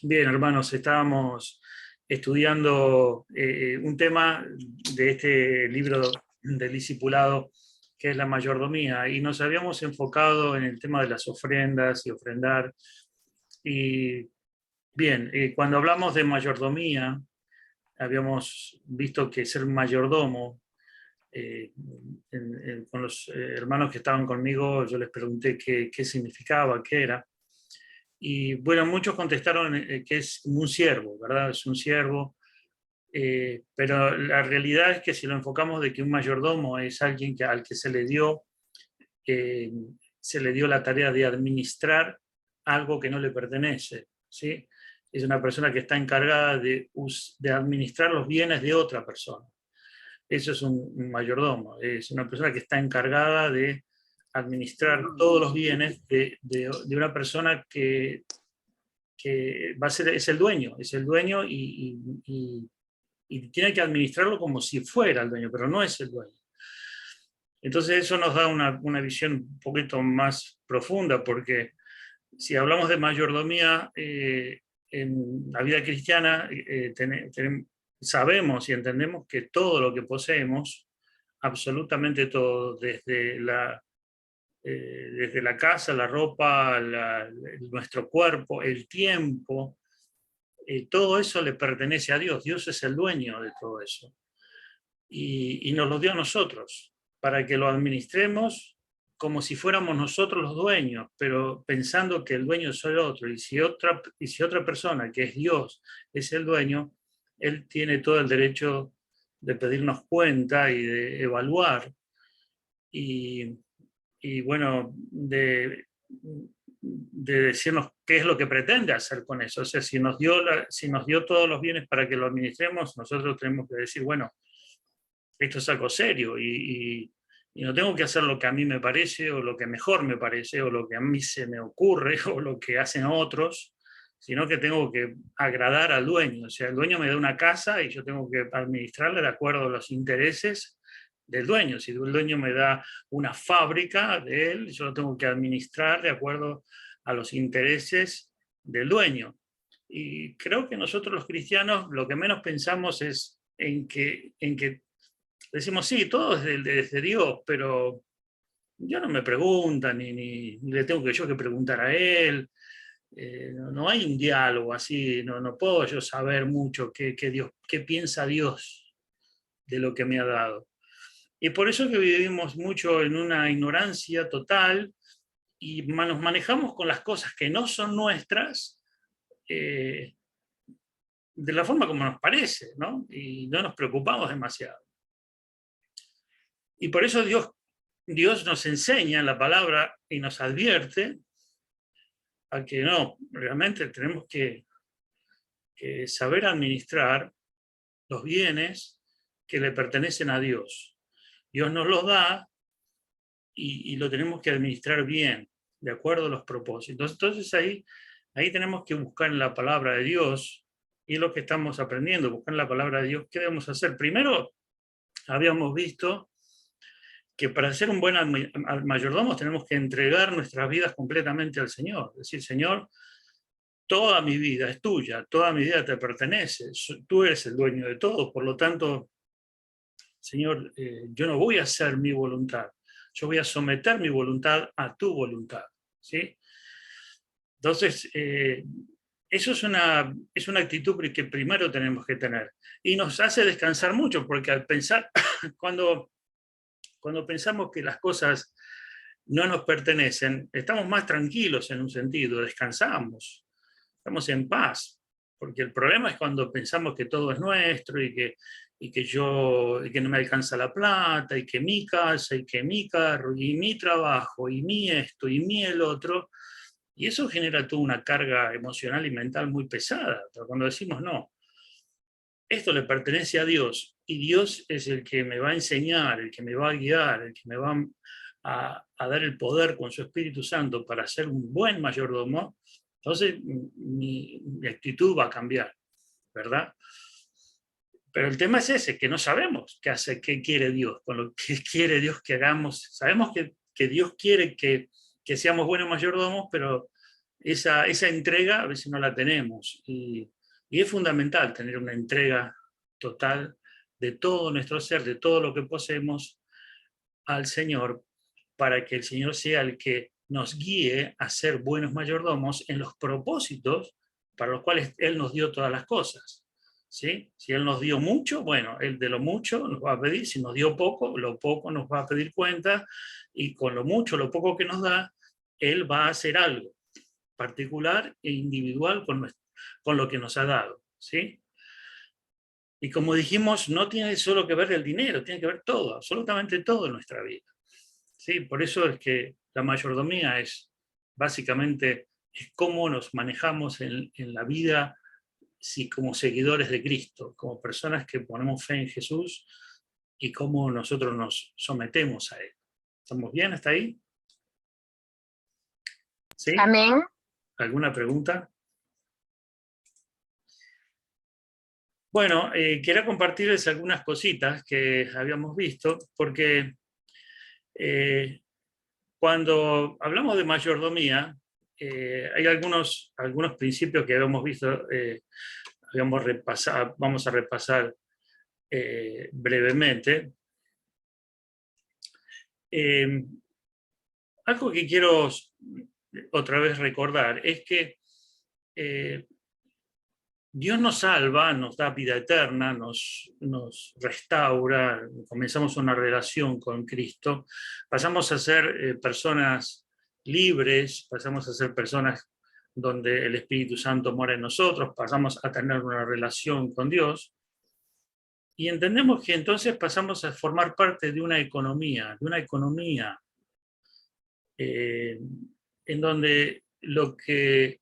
Bien, hermanos, estábamos estudiando un tema de este libro del discipulado, que es la mayordomía, y nos habíamos enfocado en el tema de las ofrendas y ofrendar. Y bien, cuando hablamos de mayordomía, habíamos visto que ser mayordomo, eh, con los hermanos que estaban conmigo, yo les pregunté qué significaba, qué era. Y bueno, muchos contestaron que es un siervo, ¿verdad? Es un siervo, pero la realidad es que si lo enfocamos de que un mayordomo es alguien al que eh, se le dio la tarea de administrar algo que no le pertenece, ¿sí? Es una persona que está encargada de administrar los bienes de otra persona. Eso es un mayordomo, es una persona que está encargada de administrar todos los bienes de una persona que va a ser, es el dueño y tiene que administrarlo como si fuera el dueño, pero no es el dueño. Entonces eso nos da una visión un poquito más profunda, porque si hablamos de mayordomía en la vida cristiana, sabemos y entendemos que todo lo que poseemos, absolutamente todo, desde la casa, la ropa, nuestro cuerpo, el tiempo, todo eso le pertenece a Dios. Dios es el dueño de todo eso. Y nos lo dio a nosotros, para que lo administremos como si fuéramos nosotros los dueños, pero pensando que el dueño es el otro. Y si otra persona, que es Dios, es el dueño, Él tiene todo el derecho de pedirnos cuenta y de evaluar. Y, y bueno, de decirnos qué es lo que pretende hacer con eso. O sea, si nos dio todos los bienes para que lo administremos, nosotros tenemos que decir, bueno, esto es algo serio y no tengo que hacer lo que a mí me parece o lo que mejor me parece o lo que a mí se me ocurre o lo que hacen otros, sino que tengo que agradar al dueño. O sea, el dueño me da una casa y yo tengo que administrarla de acuerdo a los intereses del dueño. Si el dueño me da una fábrica de él, yo lo tengo que administrar de acuerdo a los intereses del dueño. Y creo que nosotros los cristianos lo que menos pensamos es en que decimos, sí, todo es desde Dios, pero yo no me preguntan, ni le tengo que yo que preguntar a él. No hay un diálogo así, no puedo yo saber mucho qué piensa Dios de lo que me ha dado. Y por eso que vivimos mucho en una ignorancia total y nos manejamos con las cosas que no son nuestras eh, de la forma como nos parece, ¿no? Y no nos preocupamos demasiado. Y por eso Dios nos enseña en la palabra y nos advierte a que no, realmente tenemos que saber administrar los bienes que le pertenecen a Dios. Dios nos los da y lo tenemos que administrar bien, de acuerdo a los propósitos. Entonces ahí tenemos que buscar en la palabra de Dios, y es lo que estamos aprendiendo, buscar en la palabra de Dios qué debemos hacer. Primero, habíamos visto que para ser un buen mayordomo tenemos que entregar nuestras vidas completamente al Señor. Es decir, Señor, toda mi vida es tuya, toda mi vida te pertenece, tú eres el dueño de todo, por lo tanto, Señor, yo no voy a hacer mi voluntad, yo voy a someter mi voluntad a tu voluntad, ¿sí? Entonces, eso es una actitud que primero tenemos que tener y nos hace descansar mucho, porque al pensar, cuando pensamos que las cosas no nos pertenecen, estamos más tranquilos en un sentido, descansamos, estamos en paz, porque el problema es cuando pensamos que todo es nuestro y que no me alcanza la plata y que mi casa y que mi carro y mi trabajo y mi esto y mi el otro, y eso genera toda una carga emocional y mental muy pesada. Pero cuando decimos no, esto le pertenece a Dios y Dios es el que me va a enseñar, el que me va a guiar, el que me va a dar el poder con su Espíritu Santo para ser un buen mayordomo, entonces mi actitud va a cambiar, ¿verdad? Pero el tema es ese, que no sabemos qué quiere Dios, con lo que quiere Dios que hagamos. Sabemos que Dios quiere que seamos buenos mayordomos, pero esa entrega a veces no la tenemos. Y es fundamental tener una entrega total de todo nuestro ser, de todo lo que poseemos al Señor, para que el Señor sea el que nos guíe a ser buenos mayordomos en los propósitos para los cuales Él nos dio todas las cosas. ¿Sí? Si Él nos dio mucho, bueno, Él de lo mucho nos va a pedir; si nos dio poco, lo poco nos va a pedir cuenta, y con lo mucho, lo poco que nos da, Él va a hacer algo particular e individual con lo que nos ha dado. ¿Sí? Y como dijimos, no tiene solo que ver el dinero, tiene que ver todo, absolutamente todo en nuestra vida. ¿Sí? Por eso es que la mayordomía es básicamente es cómo nos manejamos en la vida, si como seguidores de Cristo, como personas que ponemos fe en Jesús, y cómo nosotros nos sometemos a Él. ¿Estamos bien hasta ahí? ¿Sí? Amén. ¿Alguna pregunta? Bueno, quería compartirles algunas cositas que habíamos visto, porque cuando hablamos de mayordomía, hay algunos principios que habíamos visto, vamos a repasar brevemente. Algo que quiero otra vez recordar es que Dios nos salva, nos da vida eterna, nos restaura, comenzamos una relación con Cristo, pasamos a ser personas libres, pasamos a ser personas donde el Espíritu Santo mora en nosotros, pasamos a tener una relación con Dios, y entendemos que entonces pasamos a formar parte de una economía, en donde lo que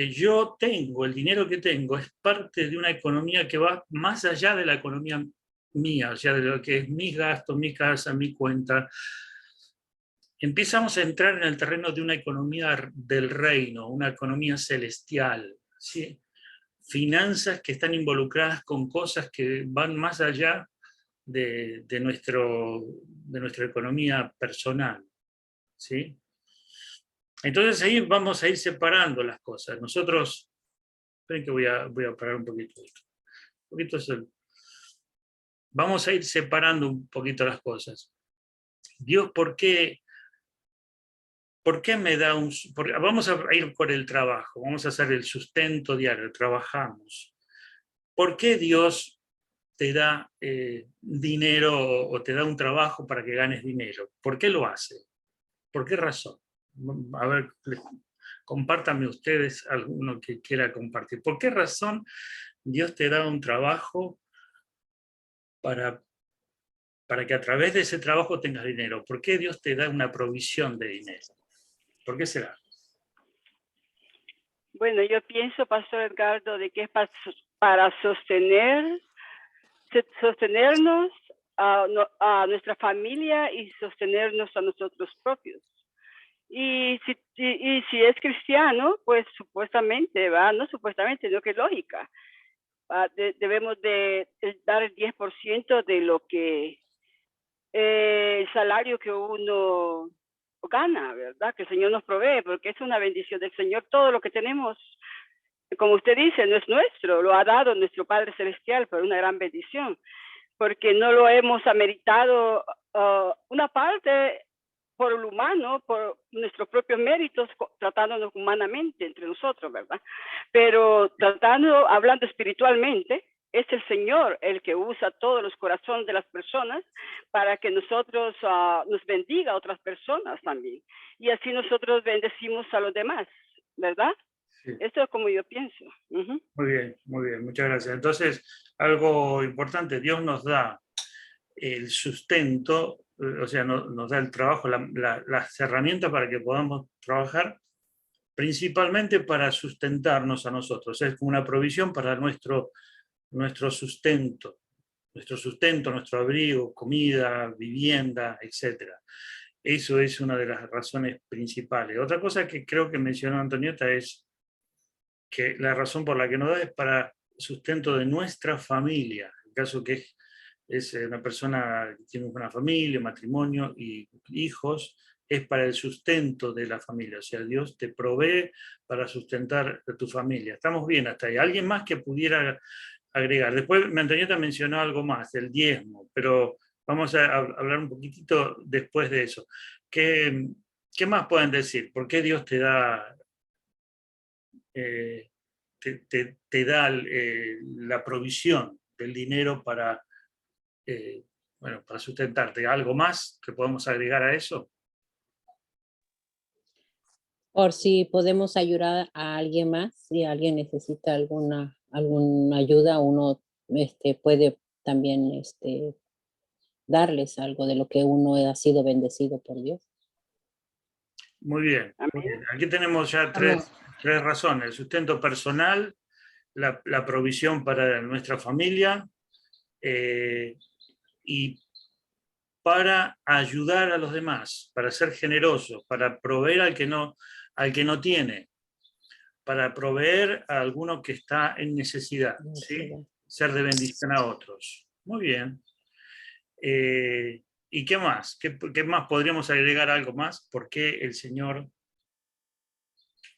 yo tengo, el dinero que tengo, es parte de una economía que va más allá de la economía mía, o sea, de lo que es mis gastos, mi casa, mi cuenta. Empezamos a entrar en el terreno de una economía del reino, una economía celestial, ¿sí? Finanzas que están involucradas con cosas que van más allá de nuestra economía personal, ¿sí? Entonces ahí vamos a ir separando las cosas. Nosotros, esperen que voy a parar un poquito. Vamos a ir separando un poquito las cosas. Dios, ¿por qué me da vamos a ir por el trabajo, vamos a hacer el sustento diario, trabajamos. ¿Por qué Dios te da dinero o te da un trabajo para que ganes dinero? ¿Por qué lo hace? ¿Por qué razón? A ver, compártanme ustedes alguno que quiera compartir. ¿Por qué razón Dios te da un trabajo para que a través de ese trabajo tengas dinero? ¿Por qué Dios te da una provisión de dinero? ¿Por qué será? Bueno, yo pienso, Pastor Edgardo, de que es para sostenernos a nuestra familia y sostenernos a nosotros propios. Y si es cristiano, pues supuestamente, ¿va? No supuestamente, no, que es lógica. Debemos de dar el 10% de lo que el salario que uno gana, ¿verdad? Que el Señor nos provee, porque es una bendición del Señor. Todo lo que tenemos, como usted dice, no es nuestro, lo ha dado nuestro Padre Celestial, pero una gran bendición, porque no lo hemos ameritado una parte por el humano, por nuestros propios méritos, tratándonos humanamente entre nosotros, ¿verdad? Pero hablando espiritualmente, es el Señor el que usa todos los corazones de las personas para que nosotros nos bendiga a otras personas también. Y así nosotros bendecimos a los demás, ¿verdad? Sí. Esto es como yo pienso. Muy bien, muchas gracias. Entonces, algo importante, Dios nos da el sustento, o sea, nos da el trabajo, las herramientas para que podamos trabajar, principalmente para sustentarnos a nosotros. Es como una provisión para nuestro sustento, nuestro abrigo, comida, vivienda, etc. Eso es una de las razones principales. Otra cosa que creo que mencionó Antonieta es que la razón por la que nos da es para sustento de nuestra familia, en caso que es una persona que tiene una familia, matrimonio y hijos, es para el sustento de la familia. O sea, Dios te provee para sustentar a tu familia. Estamos bien hasta ahí. ¿Alguien más que pudiera agregar? Después Antonieta mencionó algo más, el diezmo, pero vamos a hablar un poquitito después de eso. ¿Qué más pueden decir? ¿Por qué Dios te da, te da la provisión del dinero para, bueno, para sustentarte? ¿Algo más que podemos agregar a eso? Por si podemos ayudar a alguien más, si alguien necesita alguna ayuda, uno puede también darles algo de lo que uno ha sido bendecido por Dios. Muy bien, muy bien. Aquí tenemos ya tres razones: el sustento personal, la provisión para nuestra familia y para ayudar a los demás, para ser generosos, para proveer al que no tiene, para proveer a alguno que está en necesidad, ¿sí? Ser de bendición a otros. Muy bien. ¿Y qué más? ¿Qué más podríamos agregar? Algo más. ¿Por qué el Señor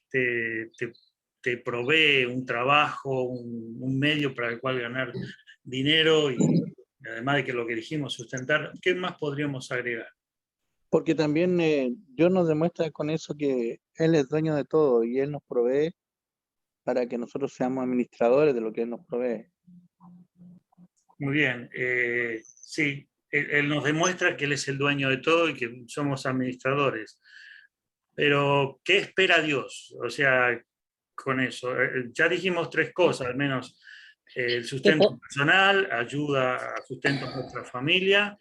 te provee un trabajo, un medio para el cual ganar dinero y además de que lo que dijimos, sustentar? ¿Qué más podríamos agregar? Porque también Dios nos demuestra con eso que Él es dueño de todo y Él nos provee para que nosotros seamos administradores de lo que Él nos provee. Muy bien, sí, él nos demuestra que Él es el dueño de todo y que somos administradores. Pero, ¿qué espera Dios? O sea, con eso. Ya dijimos tres cosas, al menos el sustento personal, ayuda a sustento a nuestra familia.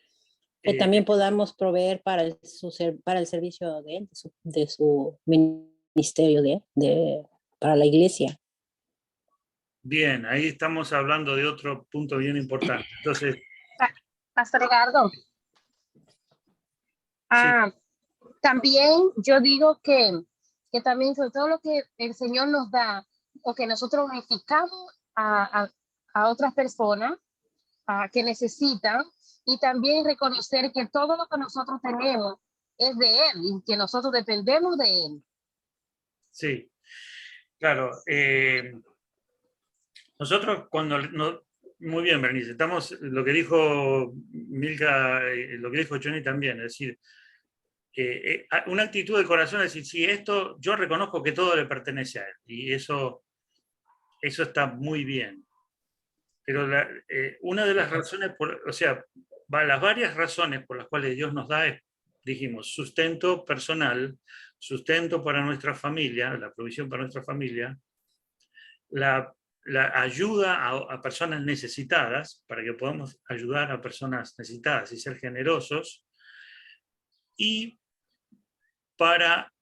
Que también podamos proveer para el servicio de él, de su ministerio, para la iglesia. Bien, ahí estamos hablando de otro punto bien importante. Entonces, Pastor Ricardo. Sí. También yo digo que también sobre todo lo que el Señor nos da o que nosotros unificamos a otras personas que necesitan, y también reconocer que todo lo que nosotros tenemos es de Él y que nosotros dependemos de Él. Sí, claro. Nosotros muy bien, Bernice, estamos, lo que dijo Milka, lo que dijo Johnny también, es decir, una actitud del corazón es decir, sí, esto, yo reconozco que todo le pertenece a Él, y eso está muy bien. Pero una de las razones, las varias razones por las cuales Dios nos da, dijimos, sustento personal, sustento para nuestra familia, la provisión para nuestra familia, la ayuda a personas necesitadas, para que podamos ayudar a personas necesitadas y ser generosos, y para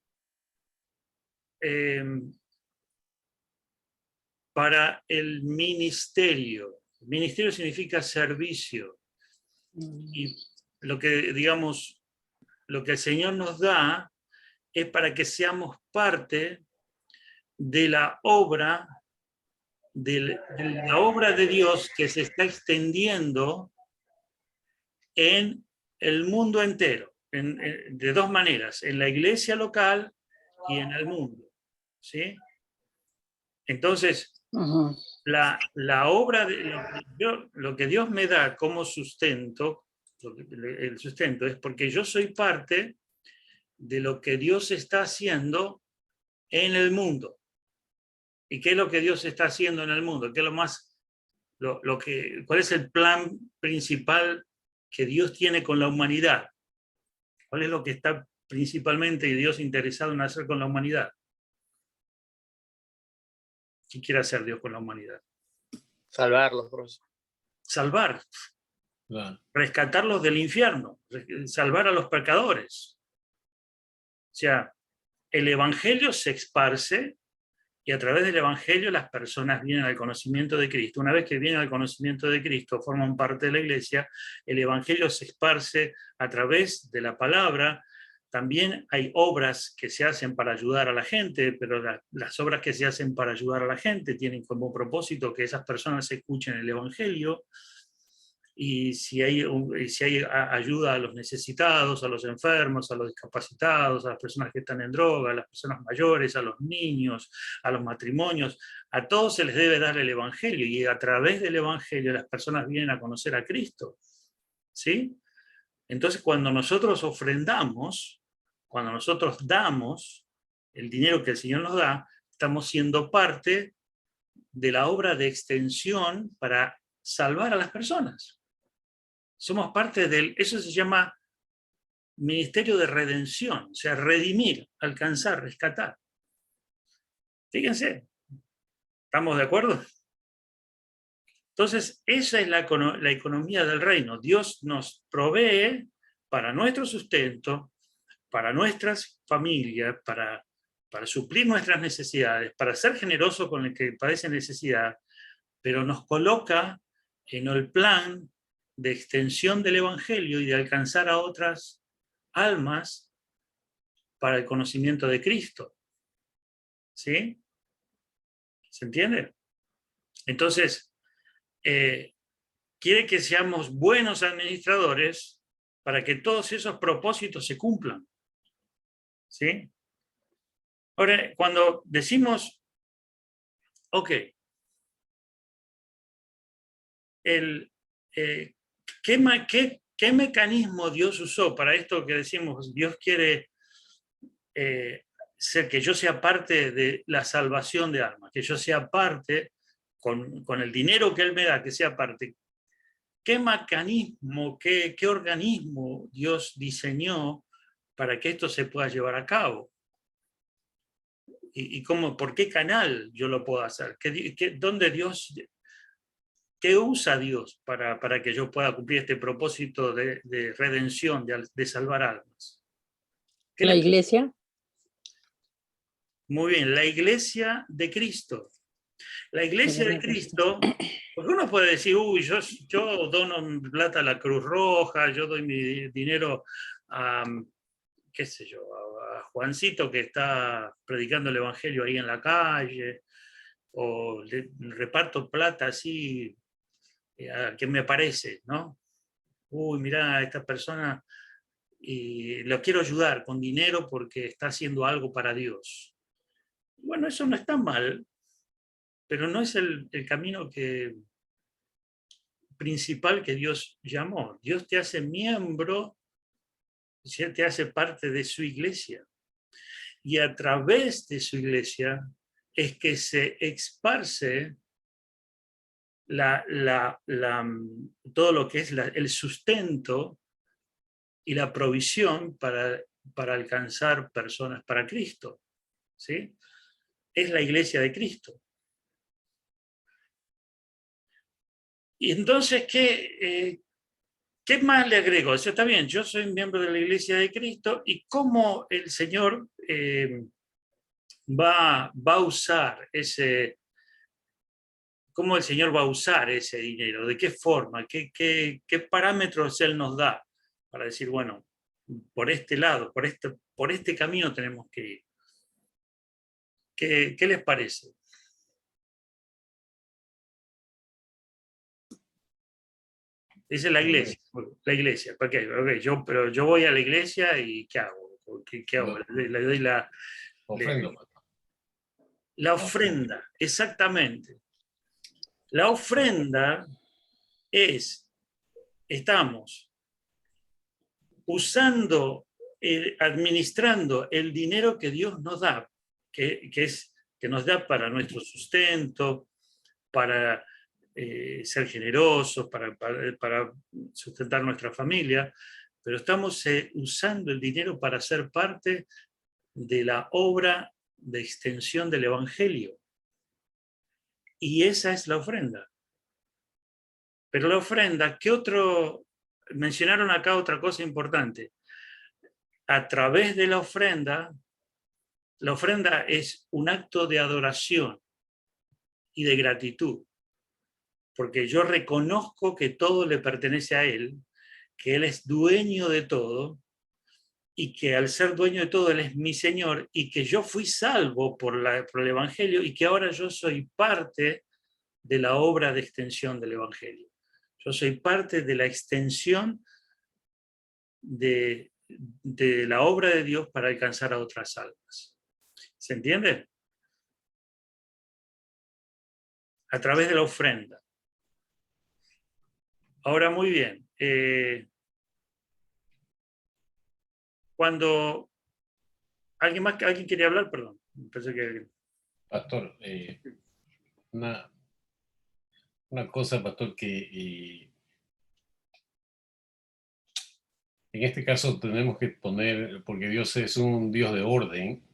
el ministerio. Ministerio significa servicio. Y lo que, digamos, lo que el Señor nos da es para que seamos parte de la obra de Dios que se está extendiendo en el mundo entero, de dos maneras, en la iglesia local y en el mundo, ¿sí? Entonces, la obra, lo que Dios me da como sustento, el sustento es porque yo soy parte de lo que Dios está haciendo en el mundo. ¿Y qué es lo que Dios está haciendo en el mundo? ¿Qué es cuál es el plan principal que Dios tiene con la humanidad? ¿Cuál es lo que está principalmente Dios interesado en hacer con la humanidad? ¿Qué quiere hacer Dios con la humanidad? Salvarlos, bros. Salvar. Claro. Rescatarlos del infierno. Salvar a los pecadores. O sea, el evangelio se esparce y a través del evangelio las personas vienen al conocimiento de Cristo. Una vez que vienen al conocimiento de Cristo, forman parte de la iglesia, el evangelio se esparce a través de la palabra. También hay obras que se hacen para ayudar a la gente, pero las obras que se hacen para ayudar a la gente tienen como propósito que esas personas escuchen el evangelio. y si hay ayuda a los necesitados, a los enfermos, a los discapacitados, a las personas que están en droga, a las personas mayores, a los niños, a los matrimonios, a todos se les debe dar el Evangelio, y a través del Evangelio las personas vienen a conocer a Cristo. ¿Sí? Entonces, cuando nosotros ofrendamos, cuando nosotros damos el dinero que el Señor nos da, estamos siendo parte de la obra de extensión para salvar a las personas. Somos parte eso se llama ministerio de redención, o sea, redimir, alcanzar, rescatar. Fíjense, ¿estamos de acuerdo? Entonces, esa es la economía del reino. Dios nos provee para nuestro sustento, para nuestras familias, para suplir nuestras necesidades, para ser generoso con el que padece necesidad, pero nos coloca en el plan de extensión del Evangelio y de alcanzar a otras almas para el conocimiento de Cristo. ¿Sí? ¿Se entiende? Entonces, quiere que seamos buenos administradores para que todos esos propósitos se cumplan. ¿Sí? Ahora, cuando decimos, ok, ¿qué mecanismo Dios usó para esto que decimos, Dios quiere que yo sea parte de la salvación de almas, que yo sea parte, con el dinero que Él me da, que sea parte? ¿Qué mecanismo, qué organismo Dios diseñó para que esto se pueda llevar a cabo? ¿Y por qué canal yo lo puedo hacer? ¿Dónde Dios, qué usa Dios para que yo pueda cumplir este propósito de redención, de salvar almas? ¿La iglesia? Muy bien, la iglesia de Cristo. La iglesia de Cristo, porque uno puede decir, uy, yo dono plata a la Cruz Roja, yo doy mi dinero a, qué sé yo, a Juancito que está predicando el Evangelio ahí en la calle, o le reparto plata así a quien me parece, ¿no? Uy, mirá, esta persona, y lo quiero ayudar con dinero porque está haciendo algo para Dios. Bueno, eso no está mal, pero no es el camino principal que Dios llamó. Dios te hace miembro, te hace parte de su iglesia. Y a través de su iglesia es que se esparce todo lo que es el sustento y la provisión para alcanzar personas para Cristo. ¿Sí? Es la iglesia de Cristo. Y entonces, ¿qué más le agrego? Eso está bien, yo soy miembro de la iglesia de Cristo, y cómo el Señor va a usar cómo el Señor va a usar ese dinero, de qué forma, qué parámetros Él nos da para decir, bueno, por este lado, por este camino tenemos que ir. ¿Qué les parece? Esa es la iglesia. Okay, pero yo voy a la iglesia y ¿qué hago? ¿Qué hago? Le doy la ofrenda, exactamente. La ofrenda estamos usando, administrando el dinero que Dios nos da, que nos da para nuestro sustento, para ser generosos, para sustentar nuestra familia, pero estamos usando el dinero para ser parte de la obra de extensión del Evangelio. Y esa es la ofrenda. Pero la ofrenda, mencionaron acá otra cosa importante. A través de la ofrenda es un acto de adoración y de gratitud. Porque yo reconozco que todo le pertenece a Él, que Él es dueño de todo, y que al ser dueño de todo Él es mi Señor, y que yo fui salvo por el Evangelio, y que ahora yo soy parte de la obra de extensión del Evangelio. Yo soy parte de la extensión de la obra de Dios para alcanzar a otras almas. ¿Se entiende? A través de la ofrenda. Ahora, muy bien. Cuando alguien quería hablar, perdón. Pensé que... Pastor, una cosa, pastor, que en este caso tenemos que poner, porque Dios es un Dios de orden,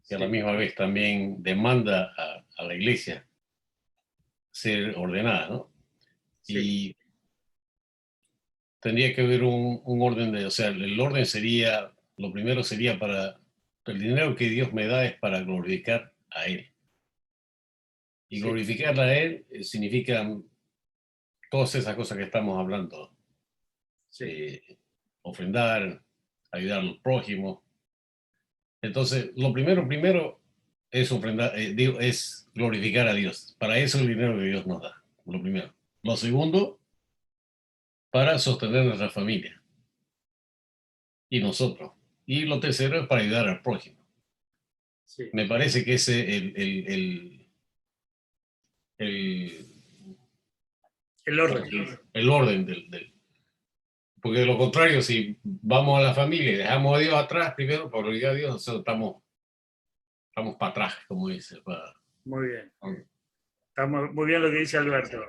y a la misma vez también demanda a la iglesia ser ordenada, ¿no? Sí. Y tendría que haber un orden o sea, el orden sería, lo primero sería el dinero que Dios me da es para glorificar a Él. Y Sí. glorificar a Él significa todas esas cosas que estamos hablando. Sí. Ofrendar, ayudar a los prójimos. Entonces, lo primero es ofrendar, es glorificar a Dios. Para eso el dinero que Dios nos da, lo primero. Lo segundo, para sostener nuestra familia y nosotros. Y lo tercero es para ayudar al prójimo. Sí. Me parece que ese El orden. el orden porque de lo contrario, si vamos a la familia y dejamos a Dios atrás, primero, por olvidar a Dios, nosotros estamos para atrás, como dice. Muy bien. Está muy bien lo que dice Alberto.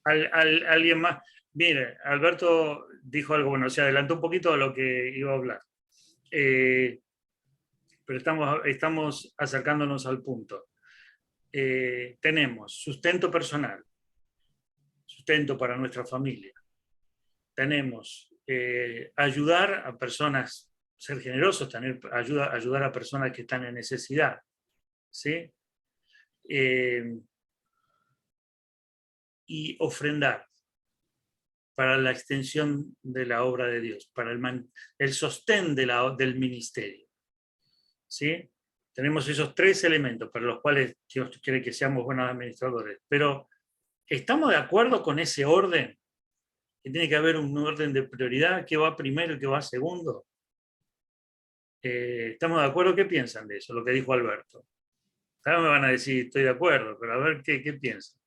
¿Alguien más? Mire, Alberto dijo algo, bueno, se adelantó un poquito a lo que iba a hablar. Pero estamos acercándonos al punto. Tenemos sustento personal, sustento para nuestra familia. Tenemos ayudar a personas, ser generosos, ayudar a personas que están en necesidad. ¿Sí? Y ofrendar para la extensión de la obra de Dios, para el sostén del ministerio. ¿Sí? Tenemos esos tres elementos para los cuales Dios quiere que seamos buenos administradores. Pero, ¿estamos de acuerdo con ese orden? Que tiene que haber un orden de prioridad, que va primero y que va segundo. ¿Estamos de acuerdo? ¿Qué piensan de eso? Lo que dijo Alberto. Ahora me van a decir, estoy de acuerdo, pero a ver qué piensan.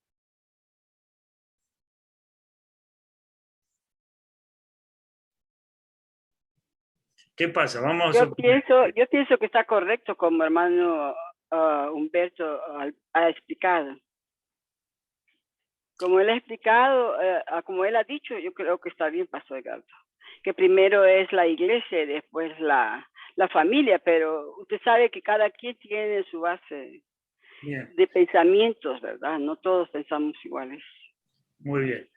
¿Qué pasa? Yo pienso que está correcto como hermano Humberto ha explicado. Como él ha explicado, como él ha dicho, yo creo que está bien, Pastor Edgardo. Que primero es la iglesia y después la familia, pero usted sabe que cada quien tiene su base de pensamientos, ¿verdad? No todos pensamos iguales. Muy bien.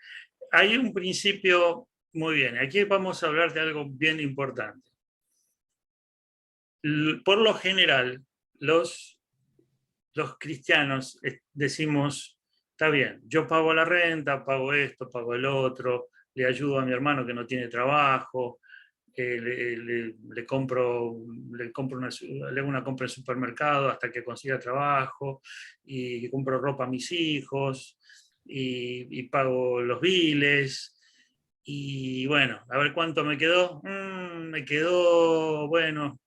Hay un principio, muy bien, aquí vamos a hablar de algo bien importante. Por lo general, los cristianos decimos, está bien, yo pago la renta, pago esto, pago el otro, le ayudo a mi hermano que no tiene trabajo, le hago una compra en supermercado hasta que consiga trabajo, y compro ropa a mis hijos, y pago los biles. Y bueno, a ver cuánto me quedó. Me quedó, bueno,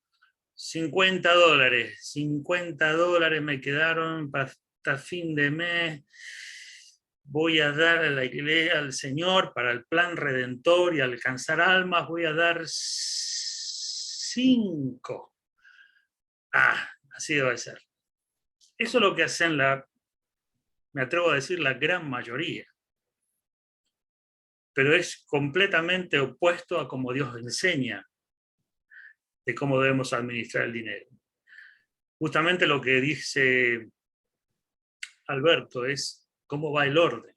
$50. $50 me quedaron hasta fin de mes. Voy a dar a la iglesia, al Señor, para el plan redentor y alcanzar almas, voy a dar 5. Así debe ser. Eso es lo que hacen me atrevo a decir, la gran mayoría. Pero es completamente opuesto a cómo Dios enseña de cómo debemos administrar el dinero. Justamente lo que dice Alberto es cómo va el orden.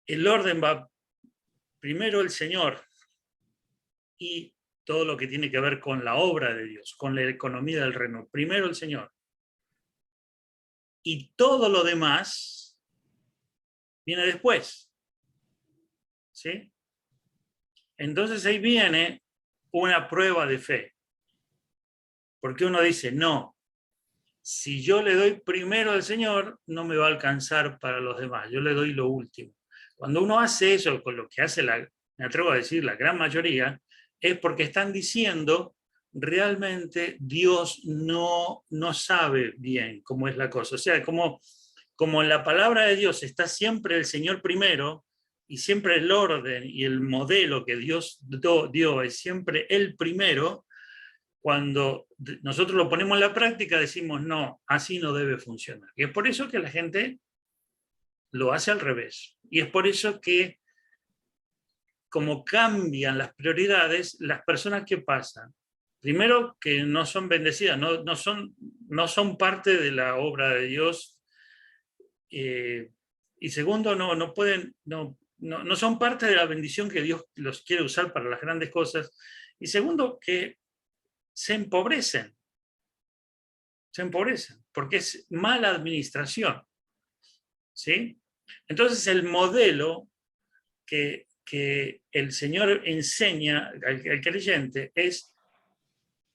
El orden va primero el Señor y todo lo que tiene que ver con la obra de Dios, con la economía del reino. Primero el Señor. Y todo lo demás viene después. ¿Sí? Entonces ahí viene una prueba de fe. Porque uno dice, no, si yo le doy primero al Señor, no me va a alcanzar para los demás. Yo le doy lo último. Cuando uno hace eso, con lo que hace me atrevo a decir, la gran mayoría, es porque están diciendo realmente Dios no sabe bien cómo es la cosa. O sea, como en la palabra de Dios está siempre el Señor primero, y siempre el orden y el modelo que Dios dio es siempre el primero, cuando nosotros lo ponemos en la práctica decimos, no, así no debe funcionar. Y es por eso que la gente lo hace al revés. Y es por eso que, como cambian las prioridades, las personas que pasan, primero que no son bendecidas, no son parte de la obra de Dios, y segundo, no son parte de la bendición que Dios los quiere usar para las grandes cosas, y segundo, que se empobrecen, porque es mala administración, ¿sí? Entonces el modelo que el Señor enseña al creyente es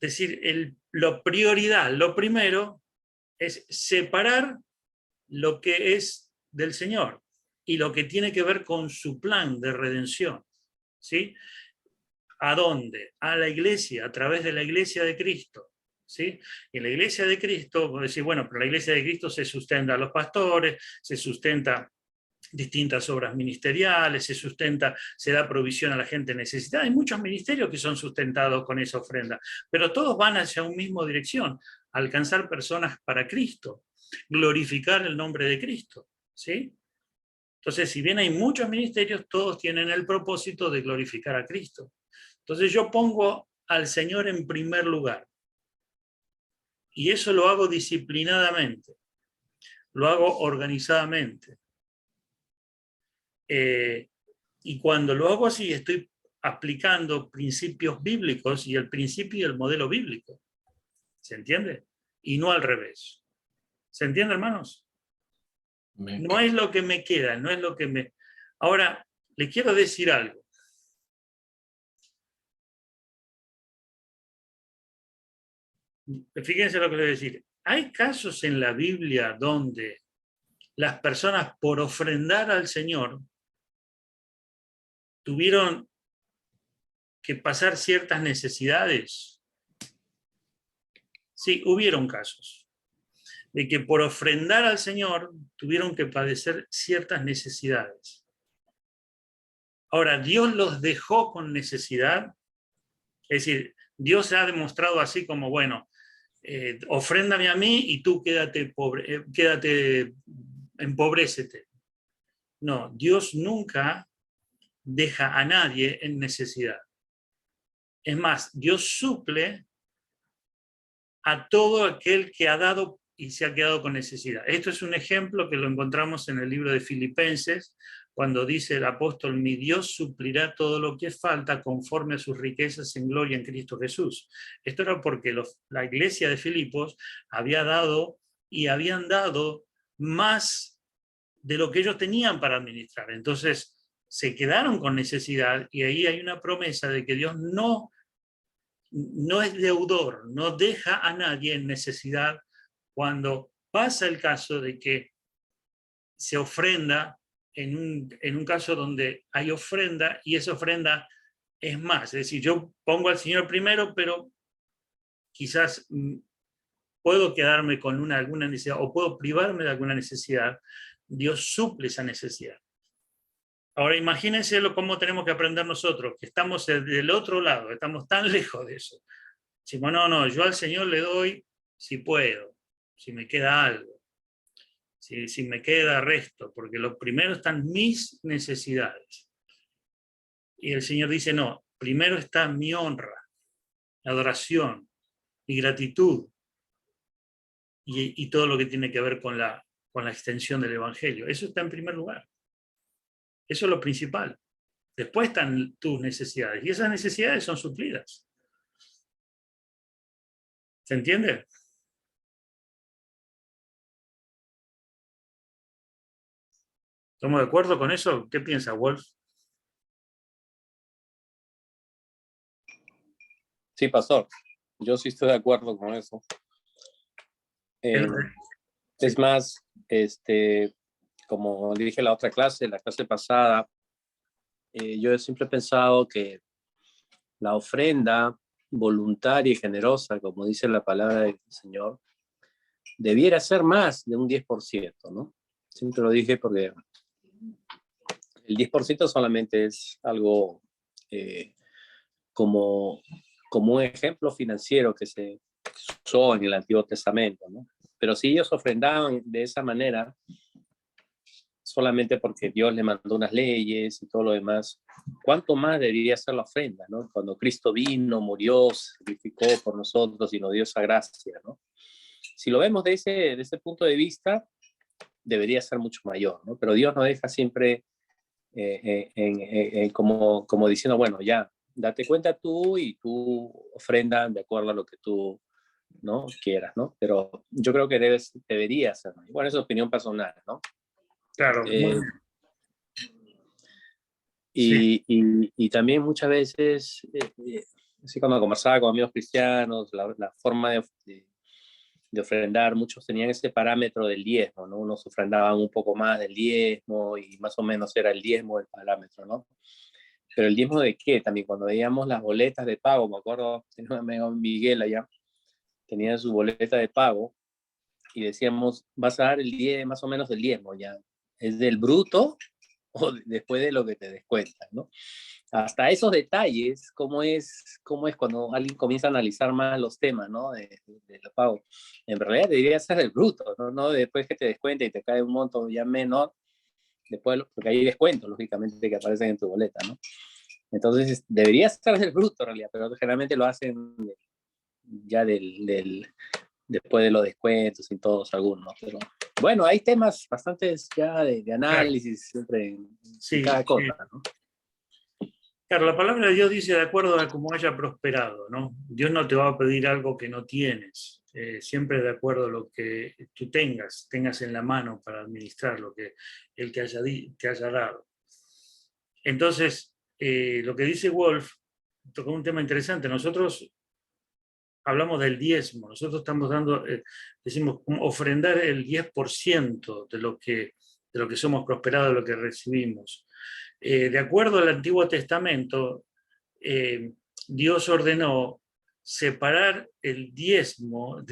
decir, lo primero es separar lo que es del Señor y lo que tiene que ver con su plan de redención, ¿sí? ¿A dónde? A la iglesia, a través de la iglesia de Cristo, ¿sí? Y en la iglesia de Cristo, vos decís, bueno, pero la iglesia de Cristo se sustenta a los pastores, se sustenta distintas obras ministeriales, se da provisión a la gente necesitada. Hay muchos ministerios que son sustentados con esa ofrenda, pero todos van hacia una misma dirección, alcanzar personas para Cristo, glorificar el nombre de Cristo, ¿sí? Entonces, si bien hay muchos ministerios, todos tienen el propósito de glorificar a Cristo. Entonces yo pongo al Señor en primer lugar, y eso lo hago disciplinadamente, lo hago organizadamente. Y cuando lo hago así, estoy aplicando principios bíblicos y el principio y el modelo bíblico. ¿Se entiende? Y no al revés. ¿Se entiende, hermanos? No es lo que me queda, no es lo que me... Ahora, le quiero decir algo. Fíjense lo que le voy a decir. Hay casos en la Biblia donde las personas, por ofrendar al Señor, tuvieron que pasar ciertas necesidades. Sí, hubieron casos de que por ofrendar al Señor tuvieron que padecer ciertas necesidades. Ahora, ¿Dios los dejó con necesidad? Es decir, Dios se ha demostrado así como, bueno, ofréndame a mí y tú quédate pobre, empobrécete. No, Dios nunca deja a nadie en necesidad. Es más, Dios suple a todo aquel que ha dado y se ha quedado con necesidad. Esto es un ejemplo que lo encontramos en el libro de Filipenses, cuando dice el apóstol, mi Dios suplirá todo lo que falta conforme a sus riquezas en gloria en Cristo Jesús. Esto era porque la iglesia de Filipos había dado y habían dado más de lo que ellos tenían para administrar. Entonces se quedaron con necesidad, y ahí hay una promesa de que Dios no es deudor, no deja a nadie en necesidad cuando pasa el caso de que se ofrenda en un caso donde hay ofrenda y esa ofrenda es más. Es decir, yo pongo al Señor primero, pero quizás puedo quedarme con alguna necesidad o puedo privarme de alguna necesidad. Dios suple esa necesidad. Ahora imagínense cómo tenemos que aprender nosotros, que estamos del otro lado, estamos tan lejos de eso. Decimos, no, yo al Señor le doy si puedo, si me queda algo, si me queda resto, porque lo primero están mis necesidades. Y el Señor dice, no, primero está mi honra, mi adoración, mi gratitud, y todo lo que tiene que ver con la extensión del Evangelio. Eso está en primer lugar. Eso es lo principal. Después están tus necesidades, y esas necesidades son suplidas. ¿Se entiende? ¿Estamos de acuerdo con eso? ¿Qué piensa, Wolf? Sí, pastor. Yo sí estoy de acuerdo con eso. Es más, como dije en la otra clase, la clase pasada, yo siempre he pensado que la ofrenda voluntaria y generosa, como dice la palabra del Señor, debiera ser más de un 10%, ¿no? Siempre lo dije porque el 10% solamente es algo como un ejemplo financiero que se usó en el Antiguo Testamento, ¿no? Pero si ellos ofrendaban de esa manera, solamente porque Dios le mandó unas leyes y todo lo demás, ¿cuánto más debería ser la ofrenda, ¿no? Cuando Cristo vino, murió, se sacrificó por nosotros y nos dio esa gracia, ¿no? Si lo vemos de ese punto de vista, debería ser mucho mayor, ¿no? Pero Dios nos deja siempre como diciendo, bueno, ya, date cuenta tú y tú ofrenda de acuerdo a lo que tú, ¿no?, quieras, ¿no? Pero yo creo que debería ser. Bueno, es opinión personal, ¿no? Claro. Sí. Y también muchas veces, así cuando conversaba con amigos cristianos, la forma de ofrendar, muchos tenían ese parámetro del diezmo, ¿no? Unos ofrendaban un poco más del diezmo y más o menos era el diezmo el parámetro, ¿no? Pero el diezmo de qué? También cuando veíamos las boletas de pago, me acuerdo, tenía un amigo Miguel allá, tenía su boleta de pago y decíamos, vas a dar el 10, más o menos del diezmo, ya. ¿Es del bruto o después de lo que te descuentan, ¿no? Hasta esos detalles, cómo es cuando alguien comienza a analizar más los temas, ¿no? de los pagos. En realidad debería ser el bruto, ¿no? No después que te descuente y te cae un monto ya menor, después, porque hay descuentos, lógicamente, que aparecen en tu boleta, ¿no? Entonces, debería ser del bruto, en realidad, pero generalmente lo hacen ya después de los descuentos y todos algunos. Pero bueno, hay temas bastantes ya de análisis siempre en cada cosa, ¿no? Claro, la palabra de Dios dice de acuerdo a cómo haya prosperado, ¿no? Dios no te va a pedir algo que no tienes, siempre de acuerdo a lo que tú tengas en la mano para administrar lo que Él te haya dado. Entonces, lo que dice Wolf tocó un tema interesante. Nosotros hablamos del diezmo, nosotros estamos dando, decimos, ofrendar el 10% de lo que somos prosperados, de lo que recibimos. De acuerdo al Antiguo Testamento, Dios ordenó separar el diezmo,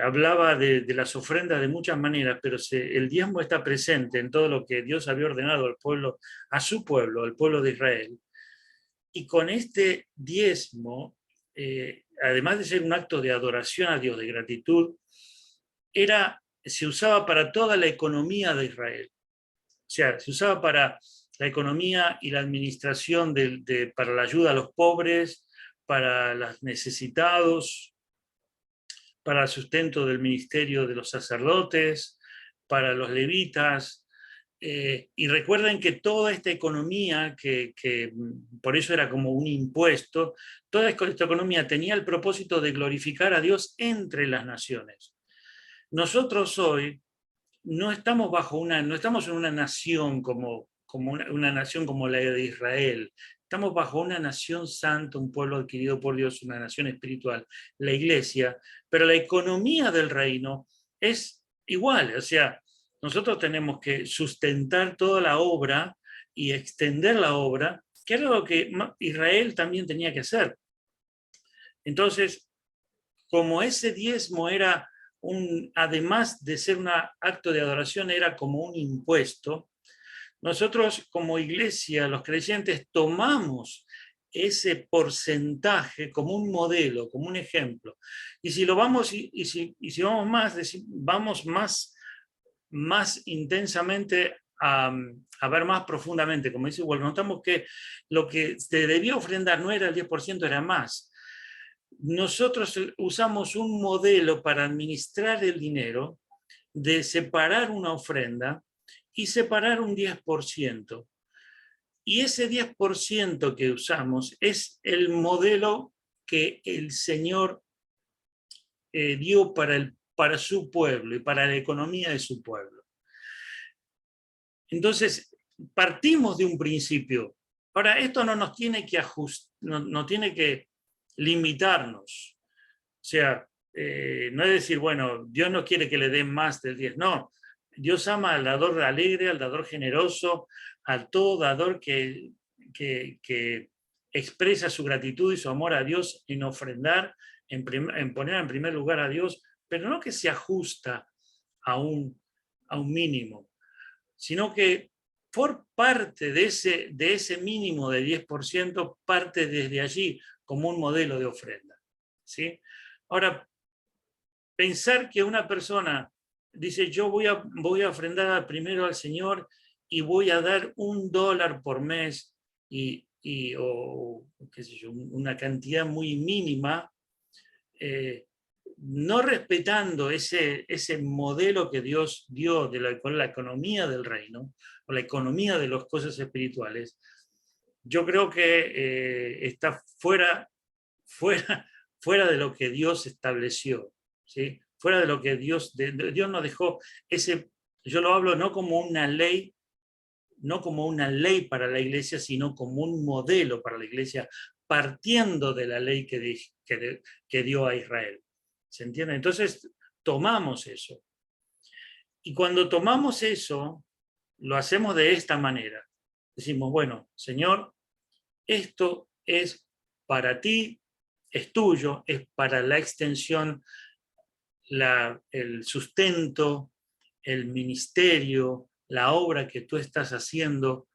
hablaba de las ofrendas de muchas maneras, pero el diezmo está presente en todo lo que Dios había ordenado al pueblo, a su pueblo, al pueblo de Israel. Y con este diezmo, además de ser un acto de adoración a Dios, de gratitud, se usaba para toda la economía de Israel. O sea, se usaba para la economía y la administración para la ayuda a los pobres, para los necesitados, para el sustento del ministerio de los sacerdotes, para los levitas. Y recuerden que toda esta economía, que por eso era como un impuesto, toda esta economía tenía el propósito de glorificar a Dios entre las naciones. Nosotros hoy no estamos no estamos en una nación como una nación como la de Israel. Estamos bajo una nación santa, un pueblo adquirido por Dios, una nación espiritual, la iglesia, pero la economía del reino es igual. O sea, nosotros tenemos que sustentar toda la obra y extender la obra, que era lo que Israel también tenía que hacer. Entonces, como ese diezmo era además de ser un acto de adoración, era como un impuesto, nosotros como iglesia, los creyentes, tomamos ese porcentaje como un modelo, como un ejemplo. Y si lo vamos, y si vamos más intensamente a ver más profundamente, como dice, bueno, notamos que lo que se debía ofrendar no era el 10%, era más. Nosotros usamos un modelo para administrar el dinero, de separar una ofrenda y separar un 10%. Y ese 10% que usamos es el modelo que el Señor dio para su pueblo y para la economía de su pueblo. Entonces, partimos de un principio. Ahora, esto no nos tiene que no tiene que limitarnos. O sea, no es decir, bueno, Dios no quiere que le den más del 10, no. Dios ama al dador alegre, al dador generoso, a todo dador que expresa su gratitud y su amor a Dios en ofrendar, en poner en primer lugar a Dios, pero no que se ajusta a un mínimo, sino que por parte de ese mínimo de 10%, parte desde allí como un modelo de ofrenda, ¿sí? Ahora, pensar que una persona dice, yo voy a ofrendar primero al Señor y voy a dar $1 por mes o qué sé yo, una cantidad muy mínima, no respetando ese modelo que Dios dio de la economía del reino, o la economía de las cosas espirituales, yo creo que está fuera de lo que Dios estableció, ¿sí? Fuera de lo que Dios nos dejó yo lo hablo no como una ley para la iglesia, sino como un modelo para la iglesia, partiendo de la ley que dio a Israel. ¿Se entiende? Entonces, tomamos eso. Y cuando tomamos eso, lo hacemos de esta manera. Decimos, bueno, Señor, esto es para ti, es tuyo, es para la extensión, el sustento, el ministerio, la obra que tú estás haciendo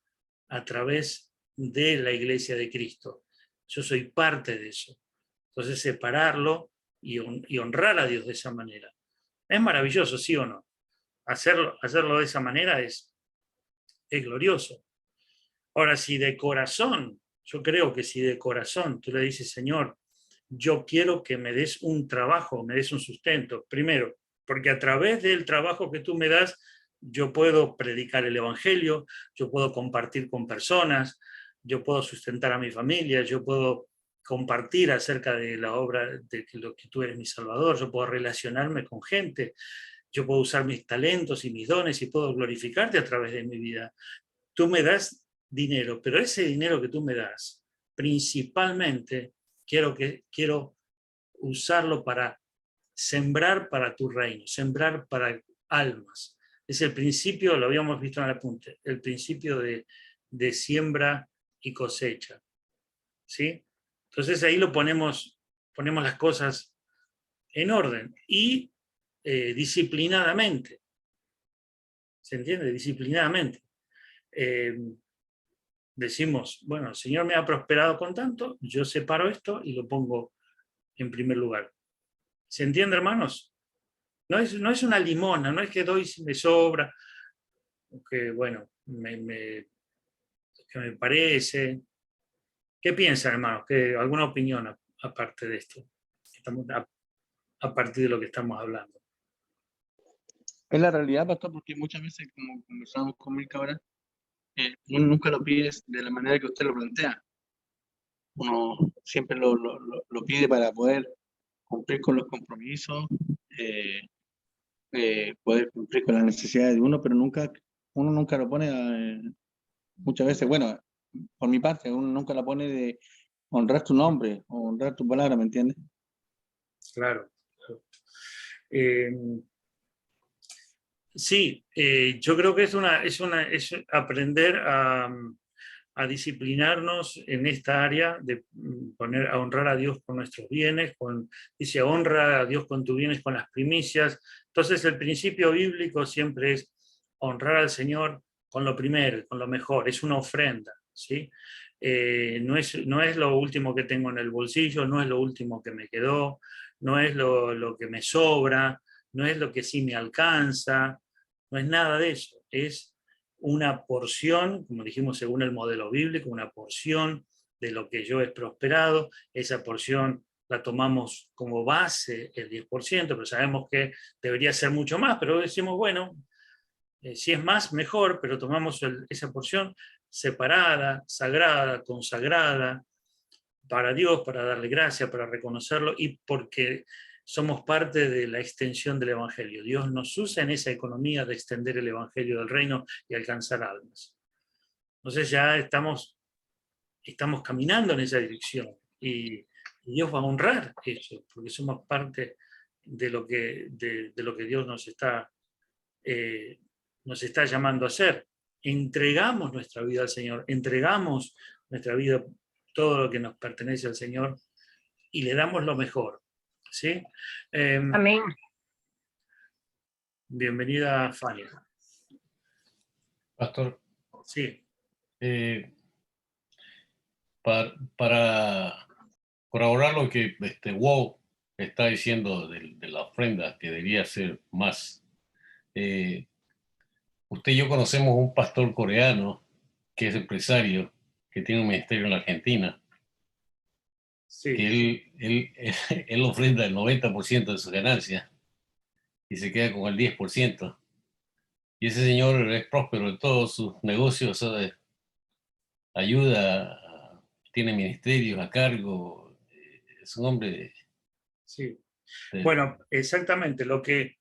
a través de la Iglesia de Cristo. Yo soy parte de eso. Entonces, separarlo y honrar a Dios de esa manera. Es maravilloso, ¿sí o no? Hacerlo de esa manera es glorioso. Ahora, si de corazón, yo creo que si de corazón tú le dices, Señor, yo quiero que me des un trabajo, me des un sustento, primero, porque a través del trabajo que tú me das, yo puedo predicar el evangelio, yo puedo compartir con personas, yo puedo sustentar a mi familia, yo puedo compartir acerca de la obra de lo que tú eres mi Salvador, yo puedo relacionarme con gente, yo puedo usar mis talentos y mis dones y puedo glorificarte a través de mi vida. Tú me das dinero, pero ese dinero que tú me das, principalmente quiero usarlo para sembrar para tu reino, sembrar para almas. Es el principio, lo habíamos visto en el apunte, el principio de siembra y cosecha. ¿Sí? Entonces ahí ponemos las cosas en orden y disciplinadamente. ¿Se entiende? Disciplinadamente. Decimos, bueno, el Señor me ha prosperado con tanto, yo separo esto y lo pongo en primer lugar. ¿Se entiende, hermanos? No es una limosna, no es que doy si me sobra, que bueno, que me parece. ¿Qué piensan, hermanos? ¿Alguna opinión aparte de esto? A partir de lo que estamos hablando. Es la realidad, pastor, porque muchas veces, como conversamos con Milka ahora, uno nunca lo pide de la manera que usted lo plantea. Uno siempre lo pide para poder cumplir con los compromisos, poder cumplir con las necesidades de uno, pero uno nunca lo pone, muchas veces, bueno, por mi parte, uno nunca la pone de honrar tu nombre, o honrar tu palabra, ¿me entiendes? Claro. Sí, yo creo que es aprender a disciplinarnos en esta área de a honrar a Dios con nuestros bienes, dice honra a Dios con tus bienes, con las primicias. Entonces el principio bíblico siempre es honrar al Señor con lo primero, con lo mejor, es una ofrenda, ¿sí? No es lo último que tengo en el bolsillo, no es lo último que me quedó, no es lo que me sobra, no es lo que sí me alcanza, no es nada de eso, es una porción, como dijimos según el modelo bíblico, una porción de lo que yo he prosperado, esa porción la tomamos como base el 10%, pero sabemos que debería ser mucho más, pero decimos, bueno, si es más, mejor, pero tomamos esa porción separada, sagrada, consagrada, para Dios, para darle gracias, para reconocerlo y porque somos parte de la extensión del Evangelio. Dios nos usa en esa economía de extender el Evangelio del reino y alcanzar almas. Entonces ya estamos caminando en esa dirección y Dios va a honrar eso, porque somos parte de lo que Dios nos está llamando a hacer. Entregamos nuestra vida al Señor, entregamos nuestra vida, todo lo que nos pertenece al Señor, y le damos lo mejor. ¿Sí? Amén. Bienvenida, Fanny. Pastor, Sí. Para corroborar lo que Wow está diciendo de la ofrenda, que debería ser más. Usted y yo conocemos un pastor coreano que es empresario, que tiene un ministerio en la Argentina, Sí. que él ofrenda el 90% de sus ganancias y se queda con el 10%. Y ese señor es próspero en todos sus negocios, ayuda, tiene ministerios a cargo, es un hombre. Sí. Bueno, exactamente, lo que...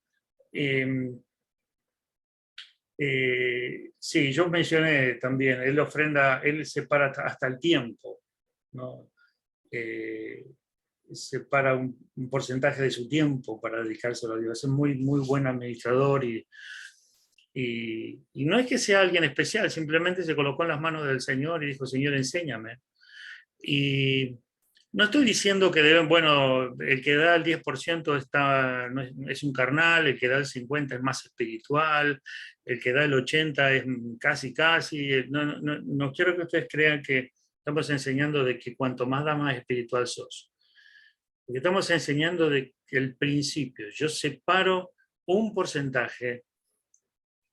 sí, yo mencioné también, él ofrenda, él separa hasta el tiempo, ¿no? Separa un porcentaje de su tiempo para dedicárselo a Dios. Es muy, muy buen administrador y no es que sea alguien especial, simplemente se colocó en las manos del Señor y dijo, Señor, enséñame. Y no estoy diciendo que deben, bueno, el que da el 10% no es un carnal, el que da el 50% es más espiritual, el que da el 80% es casi. No quiero que ustedes crean que estamos enseñando de que cuanto más da, más espiritual sos. Porque estamos enseñando de que el principio, yo separo un porcentaje